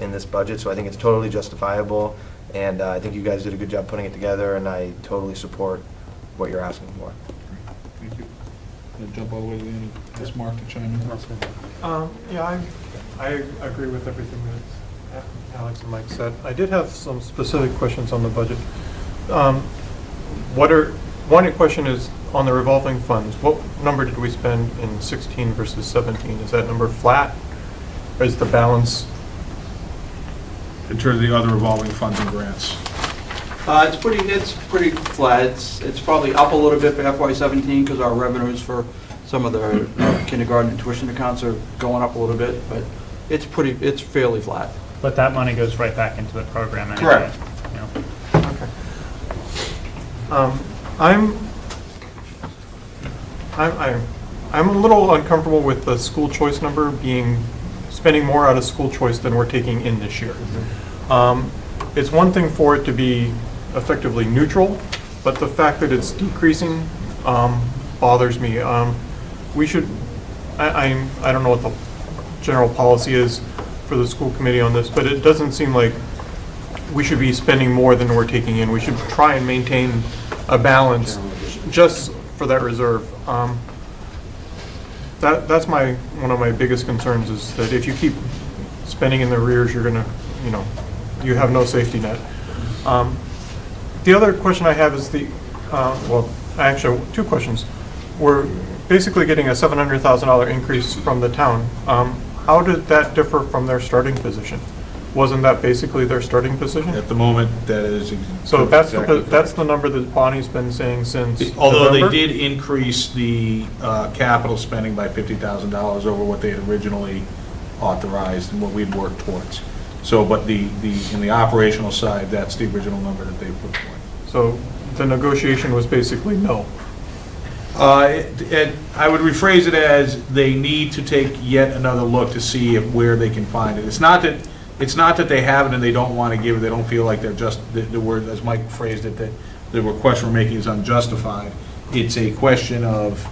in this budget. So I think it's totally justifiable, and I think you guys did a good job putting it together, and I totally support what you're asking for. Thank you. Gonna jump all the way to the end, ask Mark to chime in. Yeah, I agree with everything that Alex and Mike said. I did have some specific questions on the budget. One question is on the revolving funds. What number did we spend in 16 versus 17? Is that number flat, or is the balance? In terms of the other revolving funds and grants. It's pretty flat. It's probably up a little bit for FY17 because our revenues for some of the kindergarten and tuition accounts are going up a little bit, but it's fairly flat. But that money goes right back into the program anyway. Correct. you know. Okay. I'm a little uncomfortable with the school choice number spending more out of school choice than we're taking in this year. It's one thing for it to be effectively neutral, but the fact that it's decreasing bothers me. We should, I don't know what the general policy is for the school committee on this, but it doesn't seem like we should be spending more than we're taking in. We should try and maintain a balance just for that reserve. That's one of my biggest concerns, is that if you keep spending in the rears, you're gonna, you have no safety net. The other question I have is well, actually, two questions. We're basically getting a $700,000 increase from the town. How did that differ from their starting position? Wasn't that basically their starting position? At the moment, that is. So that's the number that Bonnie's been saying since Although November? they did increase the capital spending by $50,000 over what they had originally authorized and what we'd worked towards. So, but in the operational side, that's the original number that they put forward. So the negotiation was basically no. I would rephrase it as they need to take yet another look to see where they can find it. It's not that they have it and they don't want to give it, they don't feel like the word, as Mike phrased it, that the request we're making is unjustified. It's a question of,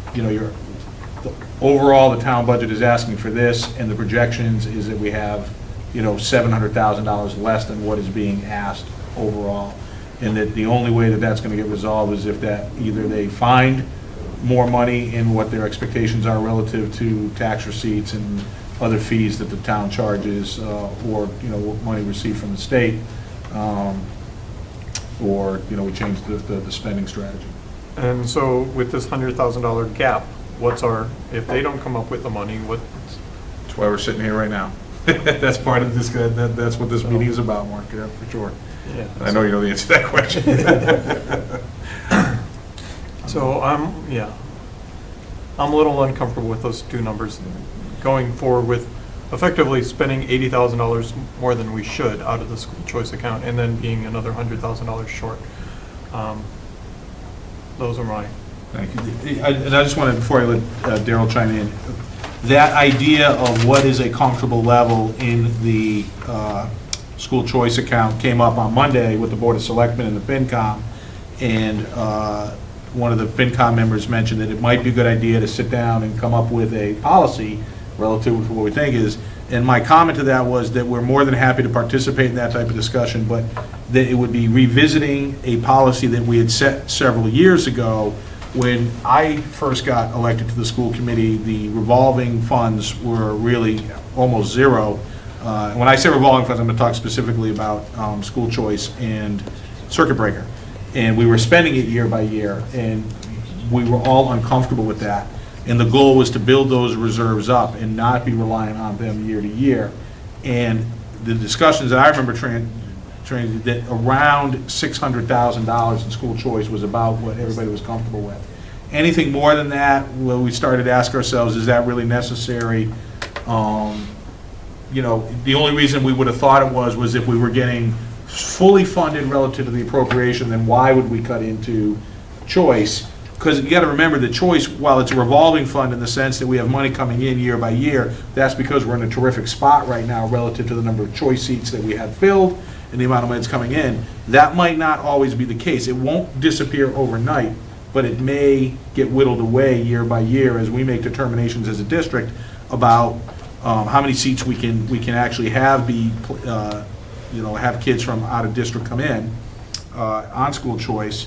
overall, the town budget is asking for this, and the projections is that we have, $700,000 less than what is being asked overall. And that the only way that that's going to get resolved is if that either they find more money in what their expectations are relative to tax receipts and other fees that the town charges, or, money received from the state, or, we change the spending strategy. And so with this $100,000 gap, if they don't come up with the money, That's why we're sitting here right now. That's part of this, that's what this meeting is about, Mark, yeah, for sure. yeah. I know you know the answer to that question. So I'm a little uncomfortable with those two numbers going forward, with effectively spending $80,000 more than we should out of the school choice account, and then being another $100,000 short. Those are my. Thank you. And I just wanted, before I let Daryl chime in, that idea of what is a comfortable level in the school choice account came up on Monday with the Board of Selectmen and the FinCom, and one of the FinCom members mentioned that it might be a good idea to sit down and come up with a policy relative to what we think is, and my comment to that was that we're more than happy to participate in that type of discussion, but that it would be revisiting a policy that we had set several years ago. When I first got elected to the school committee, the revolving funds were really almost zero. When I say revolving funds, I'm going to talk specifically about school choice and circuit breaker. And we were spending it year by year, and we were all uncomfortable with that. And the goal was to build those reserves up and not be reliant on them year to year. And the discussions that I remember that around $600,000 in school choice was about what everybody was comfortable with. Anything more than that, well, we started to ask ourselves, is that really necessary? The only reason we would have thought it was if we were getting fully funded relative to the appropriation, then why would we cut into choice? Because you got to remember that choice, while it's a revolving fund in the sense that we have money coming in year by year, that's because we're in a terrific spot right now relative to the number of choice seats that we have filled and the amount of money that's coming in. That might not always be the case. It won't disappear overnight, but it may get whittled away year by year as we make determinations as a district about how many seats we can actually have have kids from out of district come in on school choice.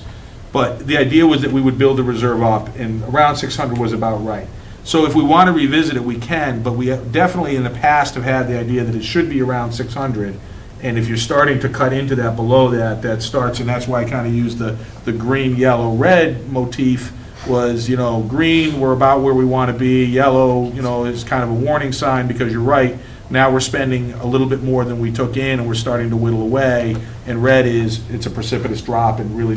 But the idea was that we would build the reserve up, and around 600 was about right. So if we want to revisit it, we can, but we definitely in the past have had the idea that it should be around 600. And if you're starting to cut into that below that, that starts, and that's why I kind of used the green, yellow, red motif was, green, we're about where we want to be. Yellow, is kind of a warning sign because you're right. Now we're spending a little bit more than we took in, and we're starting to whittle away. And red it's a precipitous drop and really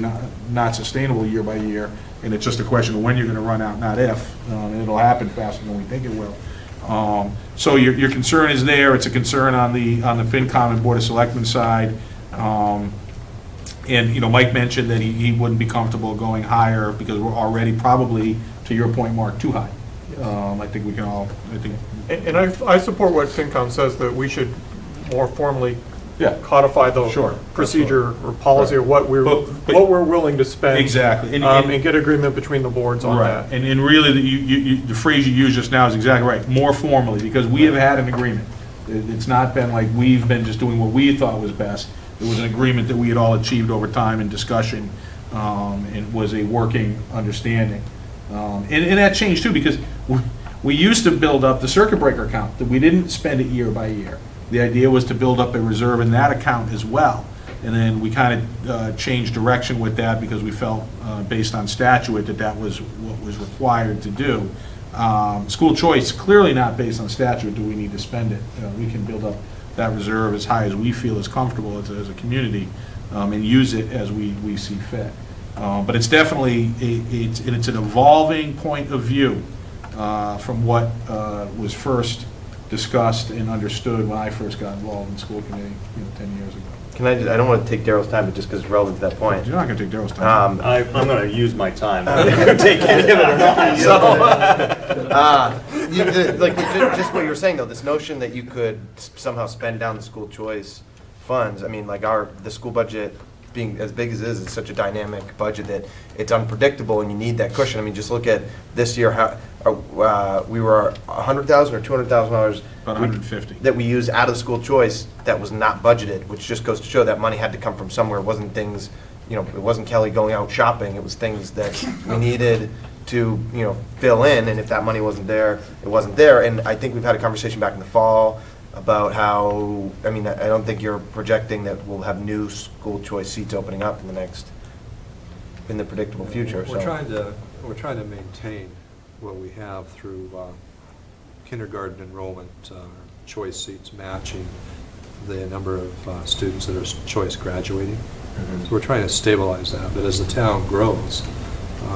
not sustainable year by year. And it's just a question of when you're going to run out, not if. And it'll happen faster than we think it will. So your concern is there. It's a concern on the FinCom and Board of Selectmen side. And, Mike mentioned that he wouldn't be comfortable going higher because we're already probably, to your point, Mark, too high. I think we can all, And I support what FinCom says, that we should more formally Yeah. codify the Sure. procedure or policy, or what we're But- willing to spend. Exactly. And get agreement between the boards on right. that. And really, the phrase you used just now is exactly right, more formally, because we have had an agreement. It's not been like we've been just doing what we thought was best. It was an agreement that we had all achieved over time in discussion, and was a working understanding. And that changed too, because we used to build up the circuit breaker account, that we didn't spend it year by year. The idea was to build up a reserve in that account as well. And then we kind of changed direction with that because we felt, based on statute, that was what was required to do. School choice, clearly not based on statute, do we need to spend it. We can build up that reserve as high as we feel is comfortable as a community, and use it as we see fit. But it's definitely, it's an evolving point of view from what was first discussed and understood when I first got involved in school committee, 10 years ago. Can I don't want to take Daryl's time, but just because it's relevant to that point. You're not going to take Daryl's time. I'm going to use my time. Take any of it or not. Just what you were saying though, this notion that you could somehow spend down the school choice funds. I mean, like the school budget being as big as it is, it's such a dynamic budget that it's unpredictable, and you need that cushion. I mean, just look at this year, how we were $100,000 or $200,000 About 150. that we used out of the school choice that was not budgeted, which just goes to show that money had to come from somewhere. It wasn't things, it wasn't Kelly going out shopping. It was things that we needed to, fill in, and if that money wasn't there, it wasn't there. And I think we've had a conversation back in the fall about how, I don't think you're projecting that we'll have new school choice seats opening up in the predictable future. We're trying to maintain what we have through kindergarten enrollment, choice seats matching the number of students that are choice graduating. Mm-hmm. So we're trying to stabilize that, but as the town grows,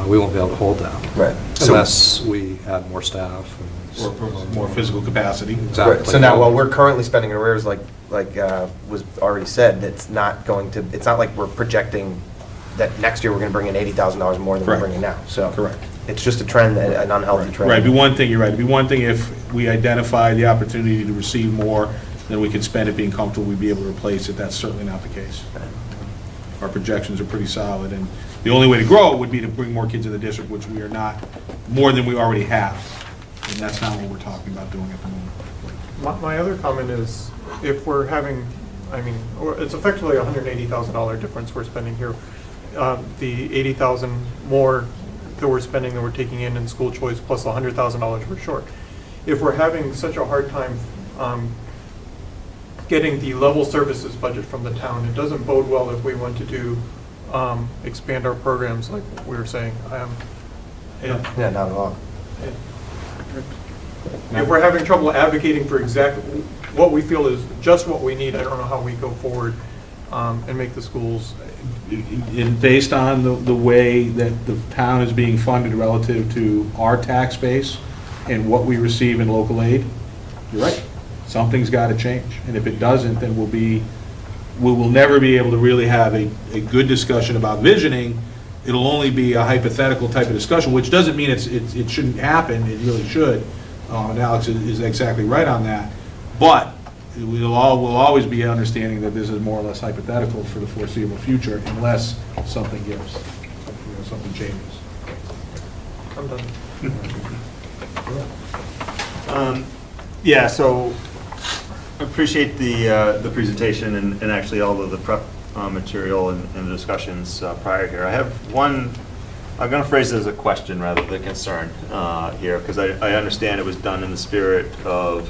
we won't be able to hold that. Right. Unless we add more staff. Or more physical capacity. Exactly. So now, while we're currently spending in arrears, like was already said, it's not like we're projecting that next year we're going to bring in $80,000 more than we're Correct. bringing now. So Correct. it's just a trend, an unhealthy trend. Right, it'd be one thing, you're right, it'd be one thing if we identify the opportunity to receive more, then we could spend it being comfortable, we'd be able to replace it. That's certainly not the case. Our projections are pretty solid, and the only way to grow would be to bring more kids in the district, which we are not, more than we already have. And that's not what we're talking about doing at the moment. My other comment is, if we're having, it's effectively a $180,000 difference we're spending here. The $80,000 more that we're spending, that we're taking in school choice, plus the $100,000 we're short. If we're having such a hard time getting the level services budget from the town, it doesn't bode well if we want to do, expand our programs like we were saying. Yeah, not at all. If we're having trouble advocating for exactly what we feel is just what we need, I don't know how we go forward and make the schools. And based on the way that the town is being funded relative to our tax base and what we receive in local aid, you're right, something's got to change. And if it doesn't, then we will never be able to really have a good discussion about visioning. It'll only be a hypothetical type of discussion, which doesn't mean it shouldn't happen, it really should. And Alex is exactly right on that. But we'll always be understanding that this is more or less hypothetical for the foreseeable future unless something gives, something changes. I'm done. Yeah, so appreciate the presentation and actually all of the prep material and the discussions prior here. I have one, I'm going to phrase it as a question rather than a concern here, because I understand it was done in the spirit of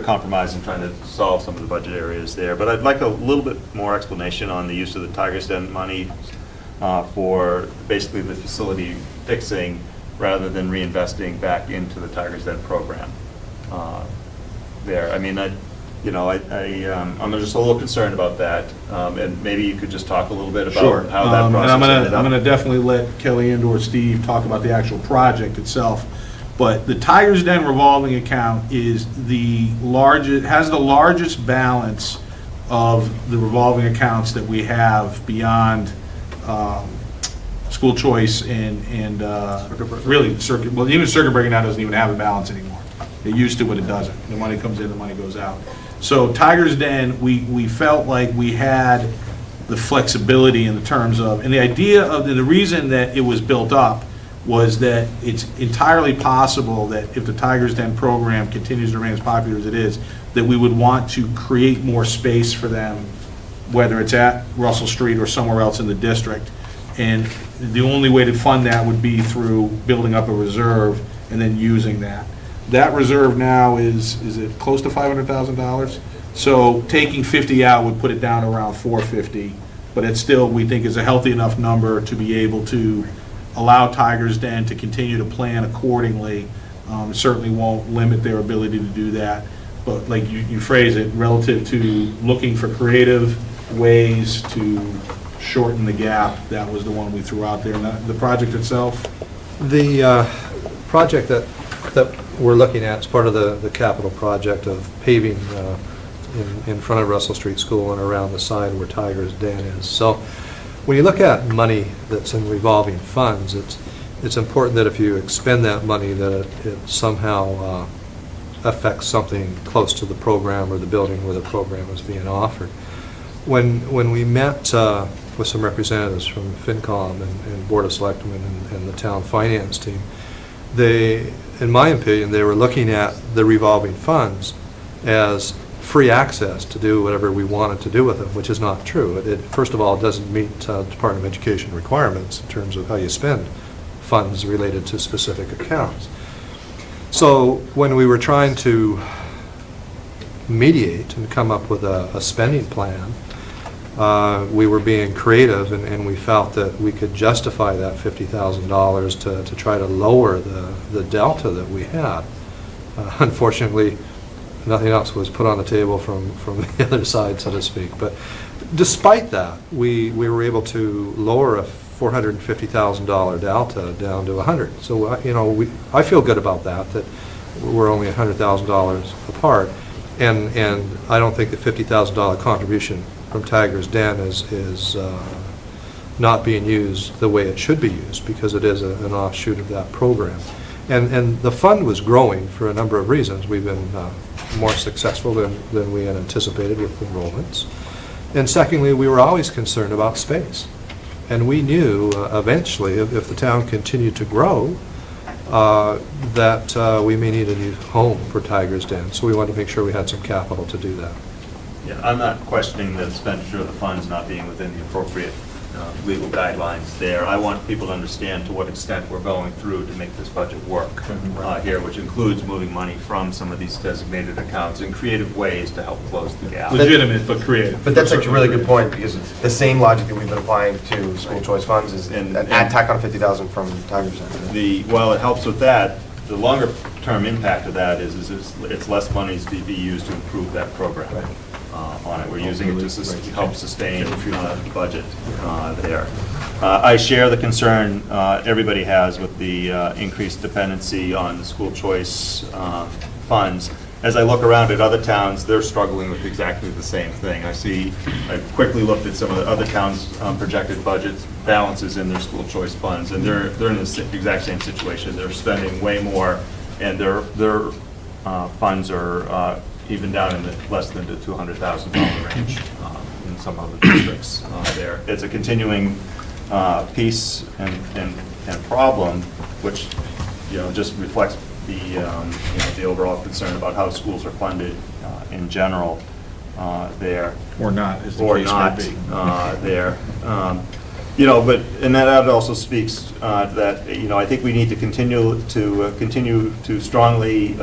compromise and trying to solve some of the budget areas there. But I'd like a little bit more explanation on the use of the Tigers Den money for basically the facility fixing rather than reinvesting back into the Tigers Den program there. I mean, I'm just a little concerned about that, and maybe you could just talk a little bit about how that process ended up. I'm going to definitely let Kelly and or Steve talk about the actual project itself. But the Tigers Den revolving account is has the largest balance of the revolving accounts that we have beyond school choice and really circuit, well, even circuit breaker now doesn't even have a balance anymore. It used to, but it doesn't. The money comes in, the money goes out. So Tiger's Den, we felt like we had the flexibility in the terms of, and the idea of, the reason that it was built up was that it's entirely possible that if the Tiger's Den program continues to remain as popular as it is, that we would want to create more space for them, whether it's at Russell Street or somewhere else in the district. And the only way to fund that would be through building up a reserve and then using that. That reserve now is it close to $500,000? So taking 50 out would put it down around 450, but it still, we think, is a healthy enough number to be able to allow Tiger's Den to continue to plan accordingly. Certainly won't limit their ability to do that, but like you phrase it, relative to looking for creative ways to shorten the gap, that was the one we threw out there. And the project itself? The project that we're looking at is part of the capital project of paving in front of Russell Street School and around the side where Tiger's Den is. So when you look at money that's in revolving funds, it's important that if you expend that money, that it somehow affects something close to the program or the building where the program is being offered. When we met with some representatives from FinCom and Board of Selectmen and the town finance team, they, in my opinion, they were looking at the revolving funds as free access to do whatever we wanted to do with them, which is not true. It first of all, doesn't meet Department of Education requirements in terms of how you spend funds related to specific accounts. So when we were trying to mediate and come up with a spending plan, we were being creative, and we felt that we could justify that $50,000 to try to lower the delta that we had. Unfortunately, nothing else was put on the table from the other side, so to speak. But despite that, we were able to lower a $450,000 delta down to $100. So I feel good about that we're only $100,000 apart, and I don't think the $50,000 contribution from Tiger's Den is not being used the way it should be used, because it is an offshoot of that program. And the fund was growing for a number of reasons. We've been more successful than we had anticipated with enrollments. And secondly, we were always concerned about space. And we knew eventually, if the town continued to grow, that we may need a new home for Tiger's Den. So we wanted to make sure we had some capital to do that. Yeah, I'm not questioning the expenditure of the funds not being within the appropriate legal guidelines there. I want people to understand to what extent we're going through to make this budget work here, which includes moving money from some of these designated accounts in creative ways to help close the gap. Legitimate, but creative. But that's actually a really good point, because the same logic that we've been applying to school choice funds is an tack on 50,000 from Tiger's Den. Well, it helps with that. The longer term impact of that is it's less money to be used to improve that program. Right. On it. We're using it to help sustain the budget there. I share the concern everybody has with the increased dependency on the school choice funds. As I look around at other towns, they're struggling with exactly the same thing. I quickly looked at some of the other towns' projected budgets, balances in their school choice funds, and they're in the exact same situation. They're spending way more, and their funds are even down in the less than the $200,000 range in some other districts there. It's a continuing piece and problem, which just reflects the overall concern about how schools are funded in general there. Or not, as the Or case not may be. there. But and that also speaks that I think we need to continue to strongly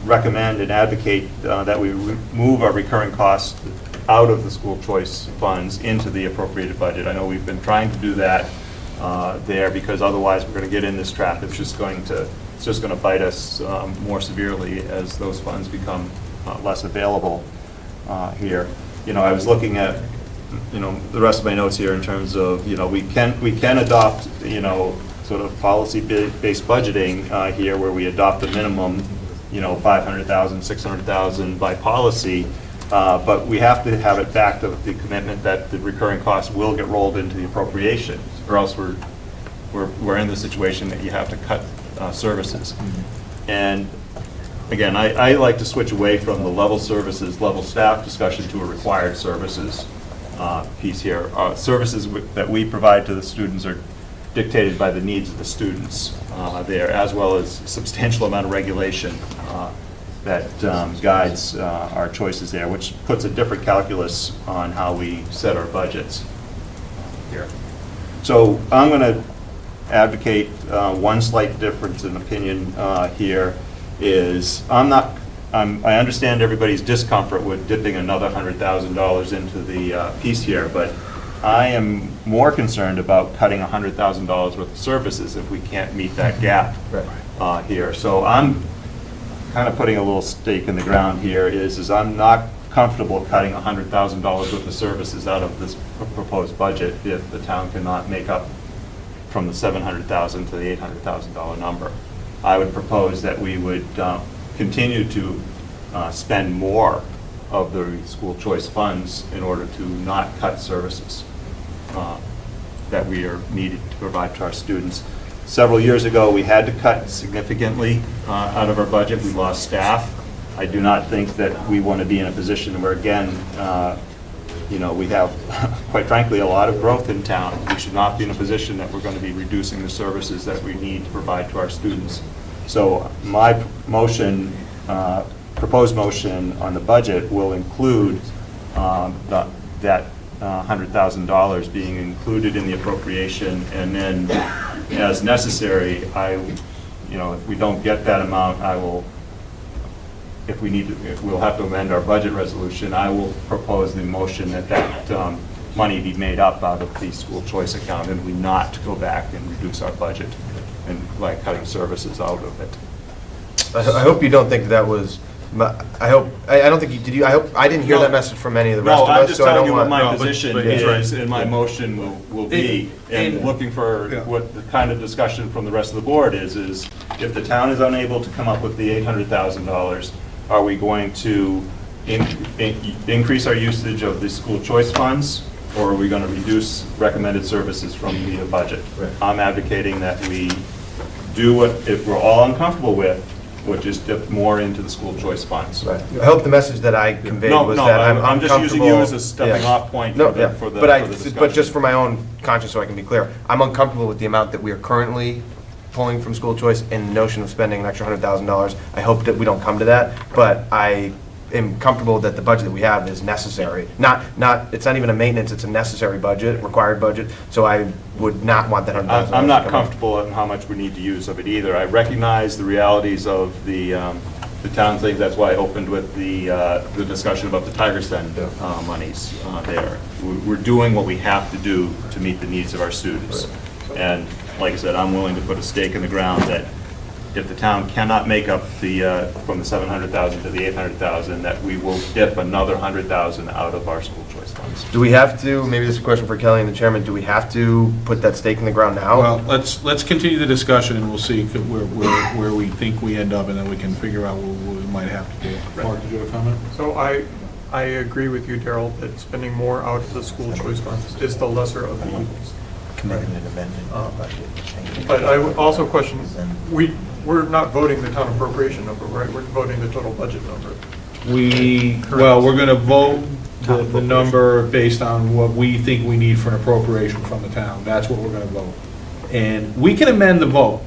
recommend and advocate that we move our recurring costs out of the school choice funds into the appropriated budget. I know we've been trying to do that there, because otherwise we're going to get in this trap. It's just going to bite us more severely as those funds become less available here. I was looking at the rest of my notes here in terms of, we can adopt, sort of policy-based budgeting here, where we adopt a minimum, 500,000, 600,000 by policy. But we have to have it backed up with the commitment that the recurring costs will get rolled into the appropriation, or else we're in the situation that you have to cut services. And again, I like to switch away from the level services, level staff discussion to a required services piece here. Services that we provide to the students are dictated by the needs of the students there, as well as a substantial amount of regulation that guides our choices there, which puts a different calculus on how we set our budgets here. So I'm going to advocate one slight difference in opinion here is I understand everybody's discomfort with dipping another $100,000 into the piece here, but I am more concerned about cutting $100,000 worth of services if we can't meet that gap here. So I'm kind of putting a little stake in the ground here is I'm not comfortable cutting $100,000 worth of services out of this proposed budget if the town cannot make up from the $700,000 to the $800,000 number. I would propose that we would continue to spend more of the school choice funds in order to not cut services that we are needed to provide to our students. Several years ago, we had to cut significantly out of our budget. We lost staff. I do not think that we want to be in a position where, again, we have, quite frankly, a lot of growth in town. We should not be in a position that we're going to be reducing the services that we need to provide to our students. So my motion, proposed motion on the budget will include that $100,000 being included in the appropriation, and then as necessary, if we don't get that amount, we'll have to amend our budget resolution. I will propose the motion that money be made up out of the school choice account, and we not go back and reduce our budget and like cutting services out of it. I hope you don't think that was, I don't think you, did you, I hope, I didn't hear that message from any of the rest of us. No, I'm just so I telling don't you what want- my position is, and my motion will be, and looking for Yeah. what the kind of discussion from the rest of the board is if the town is unable to come up with the $800,000, are we going to increase our usage of the school choice funds, or are we going to reduce recommended services from the budget? Right. I'm advocating that we do what if we're all uncomfortable with, which is dip more into the school choice funds. Right. I hope the message that I conveyed No, was no, that I'm just using you as a uncomfortable- stepping yeah. off point No, for yeah, the but discussion. just for my own conscience, so I can be clear, I'm uncomfortable with the amount that we are currently pulling from school choice and the notion of spending an extra $100,000. I hope that we don't come to that, but I am comfortable that the budget that we have is necessary. It's not even a maintenance, it's a necessary budget, required budget, so I would not want that $100,000. I'm not to come up. comfortable in how much we need to use of it either. I recognize the realities of the town thing. That's why I opened with the discussion about the Tigers Den monies there. We're doing what we have to do to meet the needs of our students. And like I said, I'm willing to put a stake in the ground that if the town cannot make up from the $700,000 to the $800,000, that we will dip another $100,000 out of our school choice funds. Do we have to, maybe this is a question for Kelly and the chairman, do we have to put that stake in the ground now? Well, let's continue the discussion, and we'll see where we think we end up, and then we can figure out what we might have to do. Mark, did you have a comment? So I agree with you, Daryl, that spending more out of the school choice funds is the lesser of the evils. But I would also question, we're not voting the town appropriation number, right? We're voting the total budget number. We're going to vote the number based on what we think we need for an appropriation from the town. That's what we're going to vote. And we can amend the vote.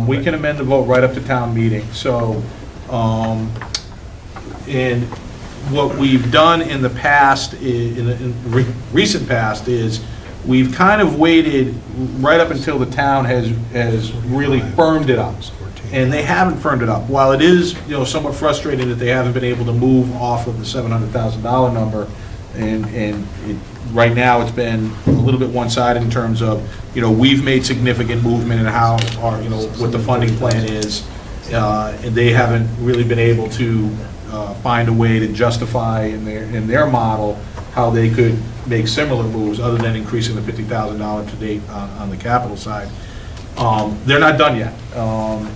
We can amend the vote right up to town meeting. So, and what we've done in the past, in the recent past, is we've kind of waited right up until the town has really firmed it up. And they haven't firmed it up. While it is, somewhat frustrating that they haven't been able to move off of the $700,000 number, and right now it's been a little bit one-sided in terms of, we've made significant movement in how what the funding plan is, and they haven't really been able to find a way to justify in their model how they could make similar moves other than increasing the $50,000 to date on the capital side. They're not done yet.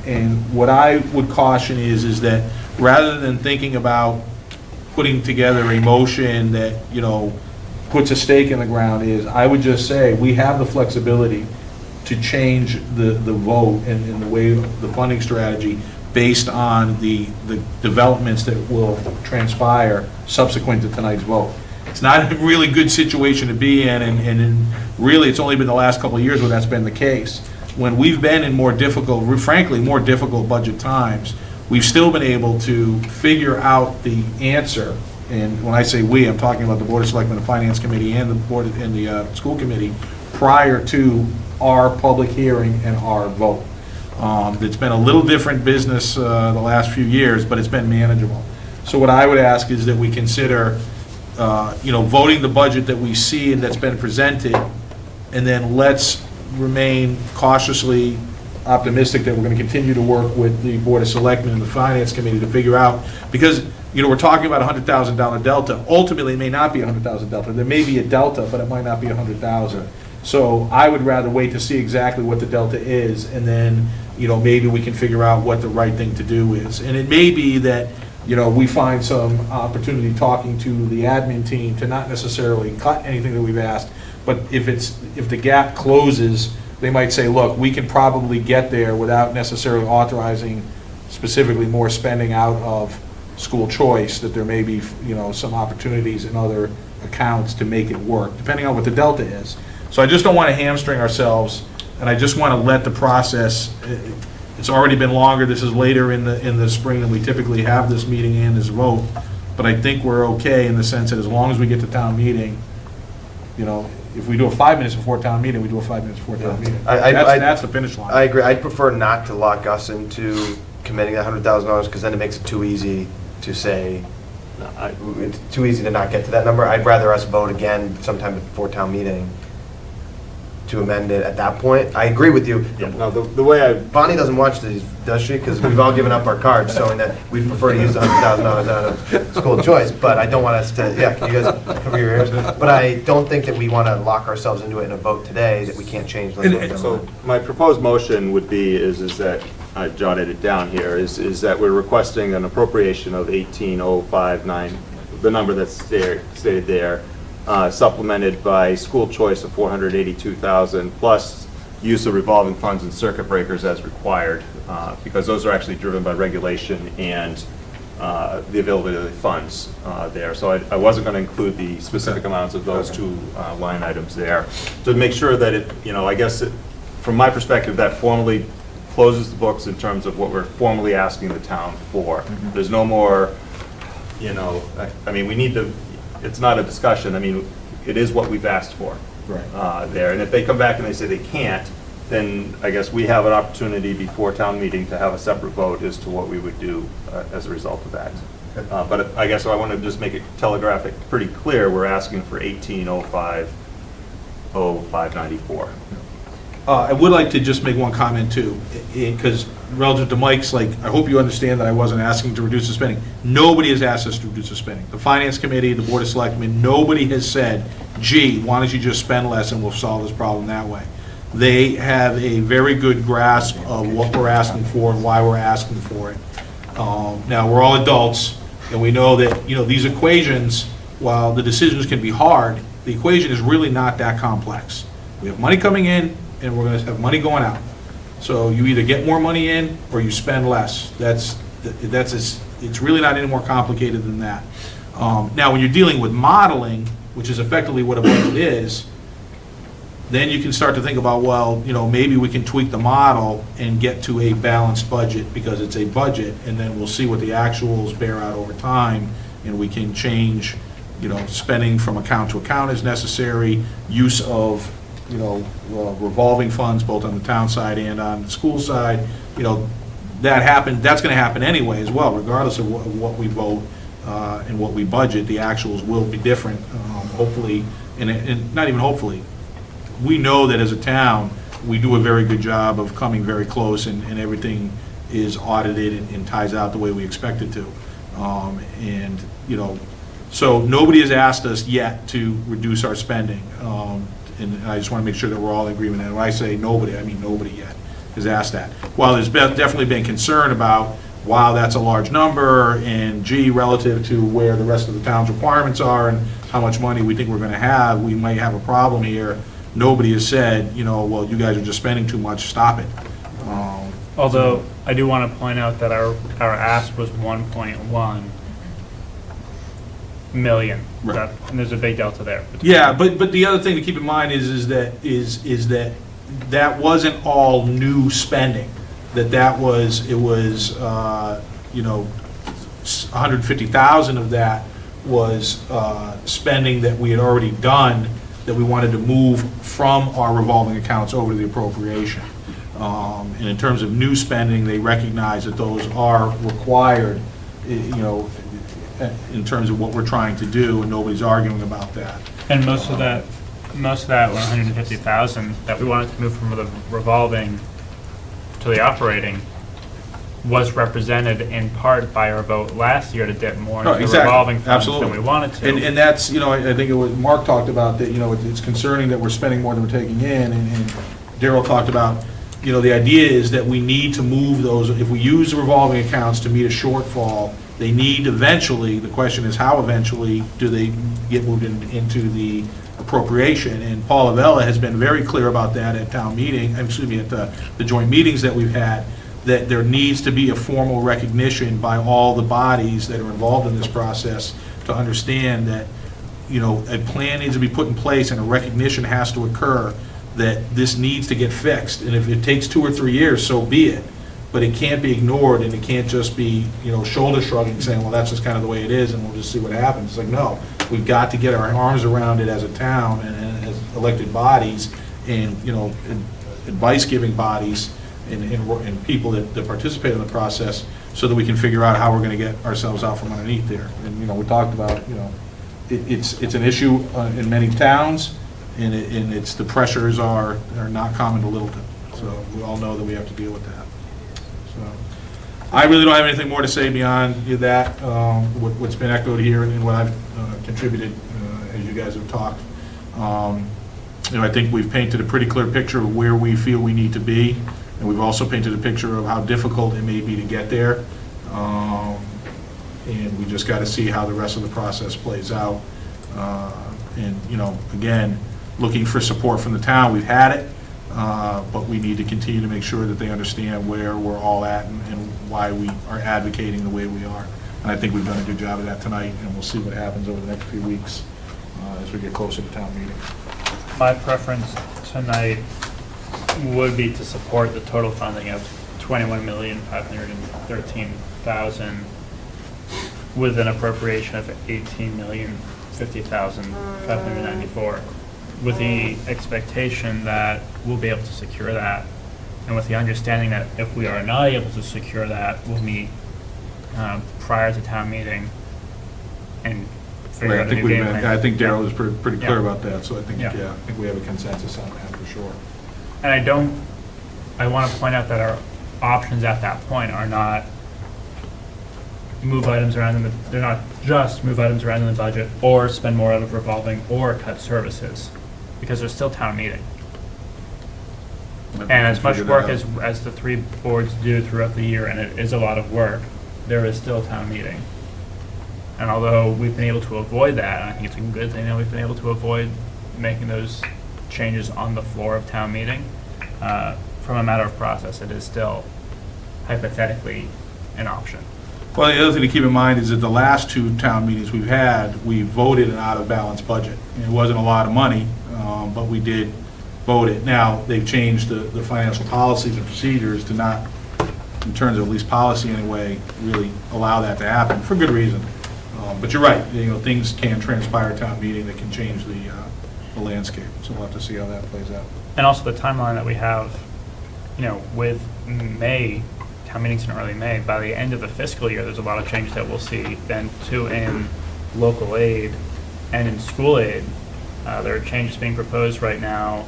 And what I would caution is that rather than thinking about putting together a motion that, puts a stake in the ground is, I would just say, we have the flexibility to change the vote and the way, the funding strategy based on the developments that will transpire subsequent to tonight's vote. It's not a really good situation to be in, and really, it's only been the last couple of years where that's been the case. When we've been in more difficult, frankly, more difficult budget times, we've still been able to figure out the answer. And when I say we, I'm talking about the Board of Selectmen, the Finance Committee, and the Board, and the School Committee, prior to our public hearing and our vote. It's been a little different business the last few years, but it's been manageable. So what I would ask is that we consider, voting the budget that we see and that's been presented, and then let's remain cautiously optimistic that we're going to continue to work with the Board of Selectmen and the Finance Committee to figure out, because, we're talking about a $100,000 delta. Ultimately, it may not be a $100,000 delta. There may be a delta, but it might not be $100,000. So I would rather wait to see exactly what the delta is, and then, maybe we can figure out what the right thing to do is. And it may be that, we find some opportunity talking to the admin team to not necessarily cut anything that we've asked, but if the gap closes, they might say, look, we can probably get there without necessarily authorizing specifically more spending out of school choice, that there may be, some opportunities in other accounts to make it work, depending on what the delta is. So I just don't want to hamstring ourselves, and I just want to let the process, it's already been longer, this is later in the spring than we typically have this meeting and this vote, but I think we're okay in the sense that as long as we get to town meeting, if we do it 5 minutes before town meeting, we do it 5 minutes before town meeting. That's the finish line. I agree. I'd prefer not to lock us into committing that $100,000, because then it makes it too easy to say, it's too easy to not get to that number. I'd rather us vote again sometime before town meeting to amend it at that point. I agree with you. Yeah, no, the way Bonnie doesn't watch these, does she? Because we've all given up our cards, showing that we prefer to use the $100,000 out of school choice, but I don't want us to, can you guys cover your ears? But I don't think that we want to lock ourselves into it in a vote today that we can't change. So my proposed motion would be, is that, I jotted it down here, is that we're requesting an appropriation of 18,059, the number that's stated there, supplemented by school choice of 482,000, plus use of revolving funds and circuit breakers as required, because those are actually driven by regulation and the availability of the funds there. So I wasn't going to include the specific amounts of those two line items there. To make sure that it, I guess, from my perspective, that formally closes the books in terms of what we're formally asking the town for. There's no more, we need to, it's not a discussion, it is what we've asked for. Right. There, and if they come back and they say they can't, then I guess we have an opportunity before town meeting to have a separate vote as to what we would do as a result of that. But I guess I want to just make it telegraphic, pretty clear, we're asking for 18,005,594. I would like to just make one comment too, because relative to Mike's, I hope you understand that I wasn't asking to reduce the spending. Nobody has asked us to reduce the spending. The Finance Committee, the Board of Selectmen, nobody has said, gee, why don't you just spend less and we'll solve this problem that way. They have a very good grasp of what we're asking for and why we're asking for it. Now, we're all adults, and we know that, these equations, while the decisions can be hard, the equation is really not that complex. We have money coming in, and we're going to have money going out. So you either get more money in or you spend less. It's really not any more complicated than that. Now, when you're dealing with modeling, which is effectively what a budget is, then you can start to think about, well, maybe we can tweak the model and get to a balanced budget because it's a budget, and then we'll see what the actuals bear out over time, and we can change, spending from account to account as necessary, use of revolving funds both on the town side and on the school side. That's going to happen anyway as well, regardless of what we vote and what we budget. The actuals will be different, hopefully, and not even hopefully. We know that as a town, we do a very good job of coming very close, and everything is audited and ties out the way we expect it to. So nobody has asked us yet to reduce our spending. And I just want to make sure that we're all in agreement. And when I say nobody, I mean nobody yet has asked that. While there's definitely been concern about wow, that's a large number, and gee, relative to where the rest of the town's requirements are and how much money we think we're gonna have, we might have a problem here. Nobody has said, well, you guys are just spending too much, stop it. Although, I do want to point out that our ask was 1.1 million. Right. And there's a big delta there. Yeah, but the other thing to keep in mind is that wasn't all new spending. It was 150,000 of that was spending that we had already done, that we wanted to move from our revolving accounts over to the appropriation. And in terms of new spending, they recognize that those are required, in terms of what we're trying to do, and nobody's arguing about that. And most of that 150,000 that we wanted to move from the revolving to the operating was represented in part by our vote last year to dip more into the Exactly. revolving funds Absolutely. than we wanted to. And that's, I think it was, Mark talked about that, it's concerning that we're spending more than we're taking in, and Darrell talked about, the idea is that we need to move those, if we use the revolving accounts to meet a shortfall, they need eventually, the question is how eventually do they get moved into the appropriation? And Paul Avella has been very clear about that at town meeting, at the joint meetings that we've had, that there needs to be a formal recognition by all the bodies that are involved in this process to understand that, a plan needs to be put in place and a recognition has to occur that this needs to get fixed. And if it takes 2 or 3 years, so be it. But it can't be ignored, and it can't just be, shoulder shrugging, saying, well, that's just kind of the way it is, and we'll just see what happens. It's like, no, we've got to get our arms around it as a town and as elected bodies and, advice-giving bodies and people that participate in the process so that we can figure out how we're going to get ourselves out from underneath there. And, we talked about, it's an issue in many towns, and it's, the pressures are not common to Littleton. So we all know that we have to deal with that. So I really don't have anything more to say beyond that, what's been echoed here and what I've contributed as you guys have talked. I think we've painted a pretty clear picture of where we feel we need to be, and we've also painted a picture of how difficult it may be to get there. And we just got to see how the rest of the process plays out. And, again, looking for support from the town, we've had it. But we need to continue to make sure that they understand where we're all at and why we are advocating the way we are. And I think we've done a good job of that tonight, and we'll see what happens over the next few weeks as we get closer to town meeting. My preference tonight would be to support the total funding of $21,513,000 with an appropriation of $18,050,594, with the expectation that we'll be able to secure that, and with the understanding that if we are not able to secure that, we'll meet prior to town meeting and figure out a new game plan. I think Darrell was pretty clear Yeah. about that, so I think, Yeah. I think we have a consensus on that for sure. And I want to point out that our options at that point are not move items around they're not just move items around in the budget or spend more out of revolving or cut services, because there's still town meeting. And as much work as the 3 boards do throughout the year, and it is a lot of work, there is still town meeting. And although we've been able to avoid that, and I think it's a good thing that we've been able to avoid making those changes on the floor of town meeting, from a matter of process, it is still hypothetically an option. Well, the other thing to keep in mind is that the last 2 town meetings we've had, we voted an out-of-balance budget. It wasn't a lot of money, but we did vote it. Now, they've changed the financial policies and procedures to not, in terms of at least policy anyway, really allow that to happen, for good reason. But you're right, things can transpire at town meeting that can change the landscape, so we'll have to see how that plays out. And also the timeline that we have, with May, town meetings in early May, by the end of the fiscal year, there's a lot of changes that we'll see then too in local aid and in school aid. There are changes being proposed right now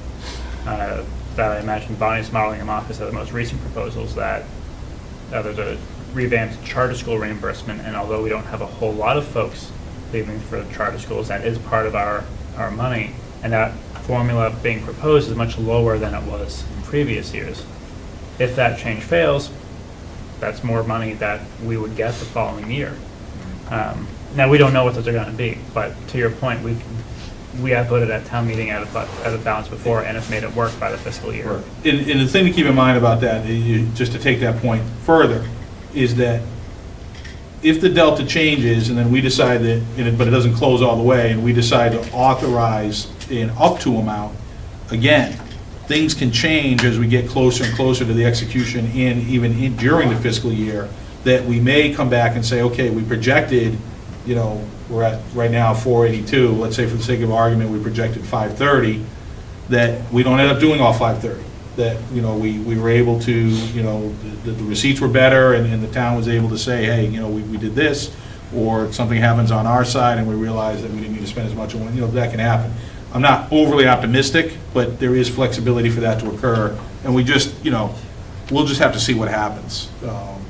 that I imagine Bonnie's modeling them off as the most recent proposals, that there's a revamped charter school reimbursement, and although we don't have a whole lot of folks leaving for charter schools, that is part of our money, and that formula being proposed is much lower than it was in previous years. If that change fails, That's more money that we would get the following year. Now, we don't know what those are gonna be, but to your point, we have voted at town meeting at a balance before and have made it work by the fiscal year. And the thing to keep in mind about that, just to take that point further, is that if the delta changes and then we decide that, but it doesn't close all the way, and we decide to authorize an up to amount, again, things can change as we get closer and closer to the execution during the fiscal year, that we may come back and say, okay, we projected, we're at right now 482, let's say for the sake of argument, we projected 530, that we don't end up doing all 530. That, we were able to, the receipts were better and the town was able to say, hey, we did this, or something happens on our side and we realize that we didn't need to spend as much on, that can happen. I'm not overly optimistic, but there is flexibility for that to occur, and we just, we'll just have to see what happens.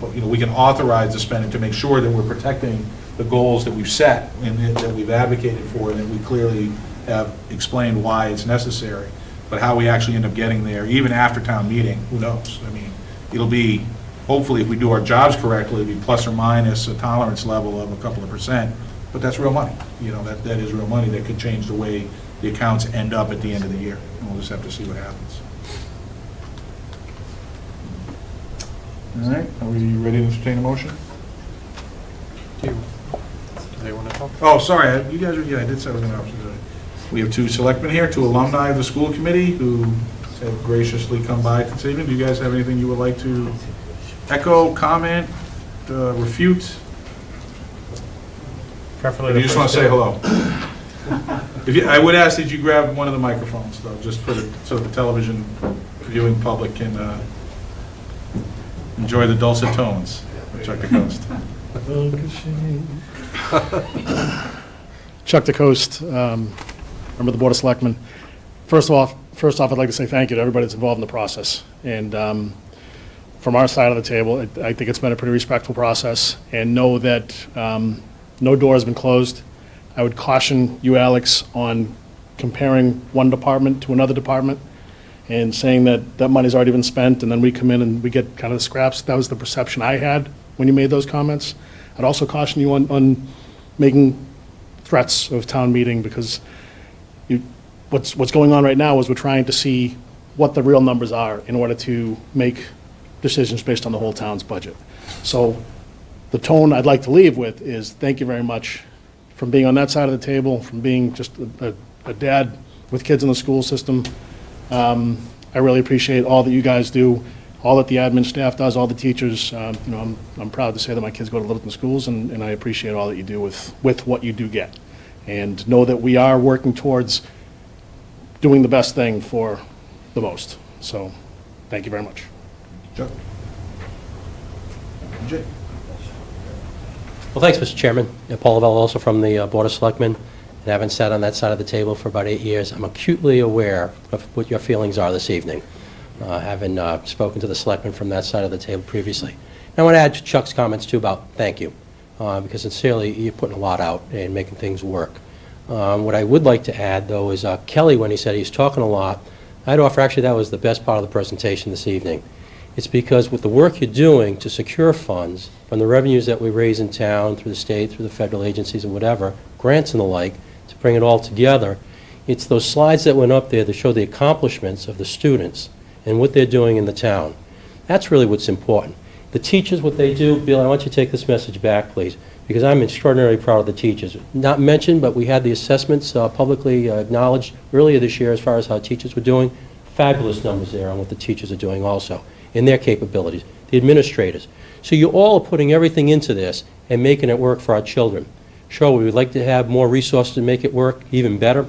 But, we can authorize the spending to make sure that we're protecting the goals that we've set and that we've advocated for, and that we clearly have explained why it's necessary. But how we actually end up getting there, even after town meeting, who knows? I mean, it'll be, hopefully, if we do our jobs correctly, it'll be plus or minus a tolerance level of a couple of %, but that's real money. That is real money that could change the way the accounts end up at the end of the year. And we'll just have to see what happens. All right, are we ready to entertain a motion? Do they want to talk? Oh, sorry, you guys I did say I was going to. We have 2 selectmen here, 2 alumni of the school committee who have graciously come by this evening. Do you guys have anything you would like to echo, comment, refute? Preferably Or the you just want to first say two. hello? I would ask that you grab one of the microphones, though, just so the television viewing public can enjoy the dulcet tones of Chuck DeCoste. Chuck DeCoste, member of the Board of Selectmen. First off, I'd like to say thank you to everybody that's involved in the process. And from our side of the table, I think it's been a pretty respectful process, and know that no door has been closed. I would caution you, Alex, on comparing one department to another department and saying that money's already been spent, and then we come in and we get kind of the scraps. That was the perception I had when you made those comments. I'd also caution you on making threats of town meeting, because what's going on right now is we're trying to see what the real numbers are in order to make decisions based on the whole town's budget. So the tone I'd like to leave with is thank you very much from being on that side of the table, from being just a dad with kids in the school system. I really appreciate all that you guys do, all that the admin staff does, all the teachers. I'm proud to say that my kids go to Littleton schools, and I appreciate all that you do with what you do get. And know that we are working towards doing the best thing for the most. So, thank you very much. Chuck? Jay? Well, thanks, Mr. Chairman. Paul Lavelle, also from the Board of Selectmen, and having sat on that side of the table for about 8 years, I'm acutely aware of what your feelings are this evening, having spoken to the selectmen from that side of the table previously. And I want to add to Chuck's comments, too, about thank you, because sincerely, you're putting a lot out and making things work. What I would like to add, though, is Kelly, when he said he's talking a lot, I'd offer actually that was the best part of the presentation this evening. It's because with the work you're doing to secure funds from the revenues that we raise in town, through the state, through the federal agencies and whatever, grants and the like, to bring it all together, it's those slides that went up there that show the accomplishments of the students and what they're doing in the town. That's really what's important. The teachers, what they do, Bill, I want you to take this message back, please, because I'm extraordinarily proud of the teachers. Not mentioned, but we had the assessments publicly acknowledged earlier this year as far as how teachers were doing. Fabulous numbers there on what the teachers are doing also, in their capabilities, the administrators. So you all are putting everything into this and making it work for our children. Sure, we would like to have more resources to make it work even better.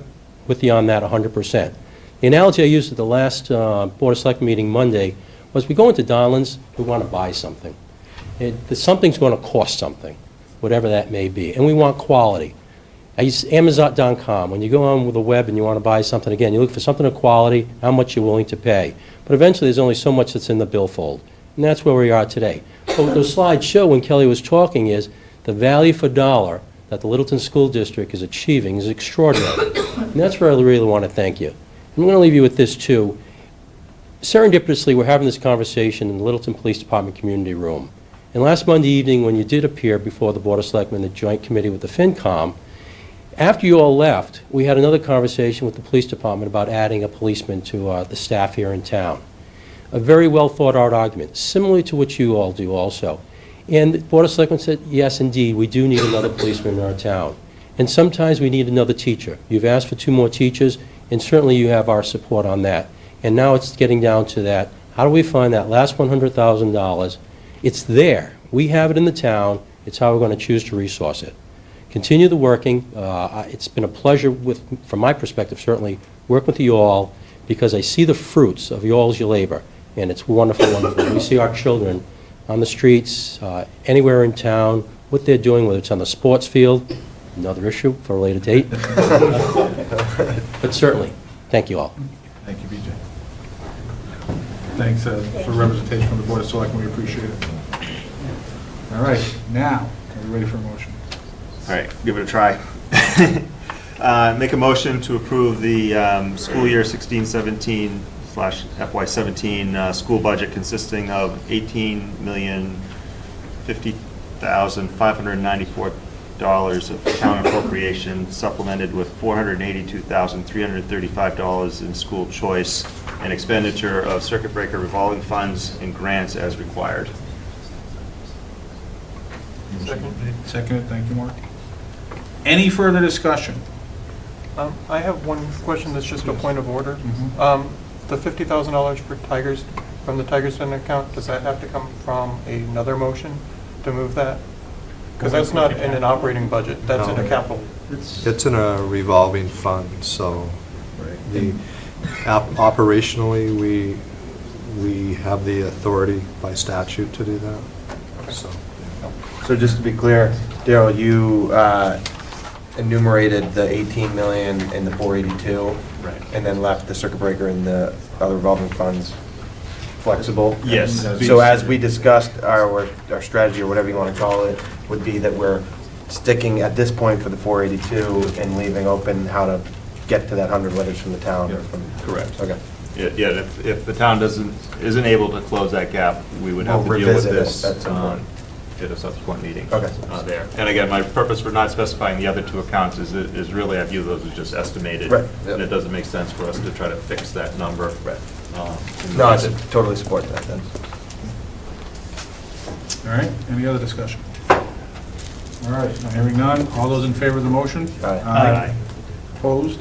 With you on that 100%. The analogy I used at the last Board of Selectmen meeting Monday was we go into Donlands, we want to buy something. Something's going to cost something, whatever that may be, and we want quality. I use Amazon.com. When you go on with the web and you want to buy something, again, you look for something of quality, how much you're willing to pay. But eventually there's only so much that's in the billfold, and that's where we are today. But what those slides show when Kelly was talking is the value for dollar that the Littleton School District is achieving is extraordinary. And that's where I really want to thank you. I'm going to leave you with this, too. Serendipitously, we're having this conversation in the Littleton Police Department community room. And last Monday evening, when you did appear before the Board of Selectmen, the Joint Committee with the FinCom, after you all left, we had another conversation with the police department about adding a policeman to the staff here in town. A very well thought out argument, similar to what you all do also. And the Board of Selectmen said, yes, indeed, we do need another policeman in our town. And sometimes we need another teacher. You've asked for 2 more teachers, and certainly you have our support on that. And now it's getting down to that. How do we find that last $100,000? It's there. We have it in the town. It's how we're going to choose to resource it. Continue the working. It's been a pleasure, from my perspective, certainly, work with you all, because I see the fruits of your labor, and it's wonderful, wonderful. We see our children on the streets, anywhere in town, what they're doing, whether it's on the sports field, another issue for a later date. But certainly, thank you all. Thank you, BJ. Thanks for representation from the Board of Selectmen, we appreciate it. All right, now, are we ready for a motion? All right, give it a try. Make a motion to approve the school year 16-17 / FY17 school budget consisting of $18,050,594 of town appropriation, supplemented with $482,335 in school choice, and expenditure of circuit breaker revolving funds and grants as required. Seconded, thank you, Mark. Any further discussion? I have one question that's just a point of order. The $50,000 for Tigers, from the Tigers Den account, does that have to come from another motion to move that? Because that's not in an operating budget, that's in a capital. It's in a revolving fund, so operationally, we have the authority by statute to do that. So. So just to be clear, Daryl, you enumerated the 18 million and the 482, Right. and then left the circuit breaker and the other revolving funds flexible? Yes. So as we discussed, our strategy, or whatever you want to call it, would be that we're sticking at this point for the 482 and leaving open how to get to that 100, whether it's from the town or from... Correct. Okay. Yeah, if the town isn't able to close that gap, we would have to We'll deal with revisit it this at some point. at a subsequent meeting. Okay. There. And again, my purpose for not specifying the other 2 accounts is really, I view those as just estimated. Right. And it doesn't make sense for us to try to fix that number. Right. In the No, I budget. totally support that then. All right, any other discussion? All right, hearing none, all those in favor of the motion? Aye. Aye. Opposed?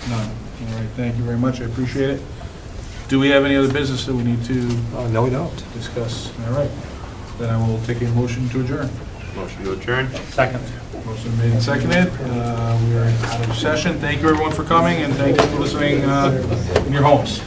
None. All right, thank you very much, I appreciate it. Do we have any other business that we need to No, we don't. discuss? All right, then I will take a motion to adjourn. Motion to adjourn? Second. Motion made and seconded. We are out of session. Thank you, everyone, for coming, and thank you for listening in your homes.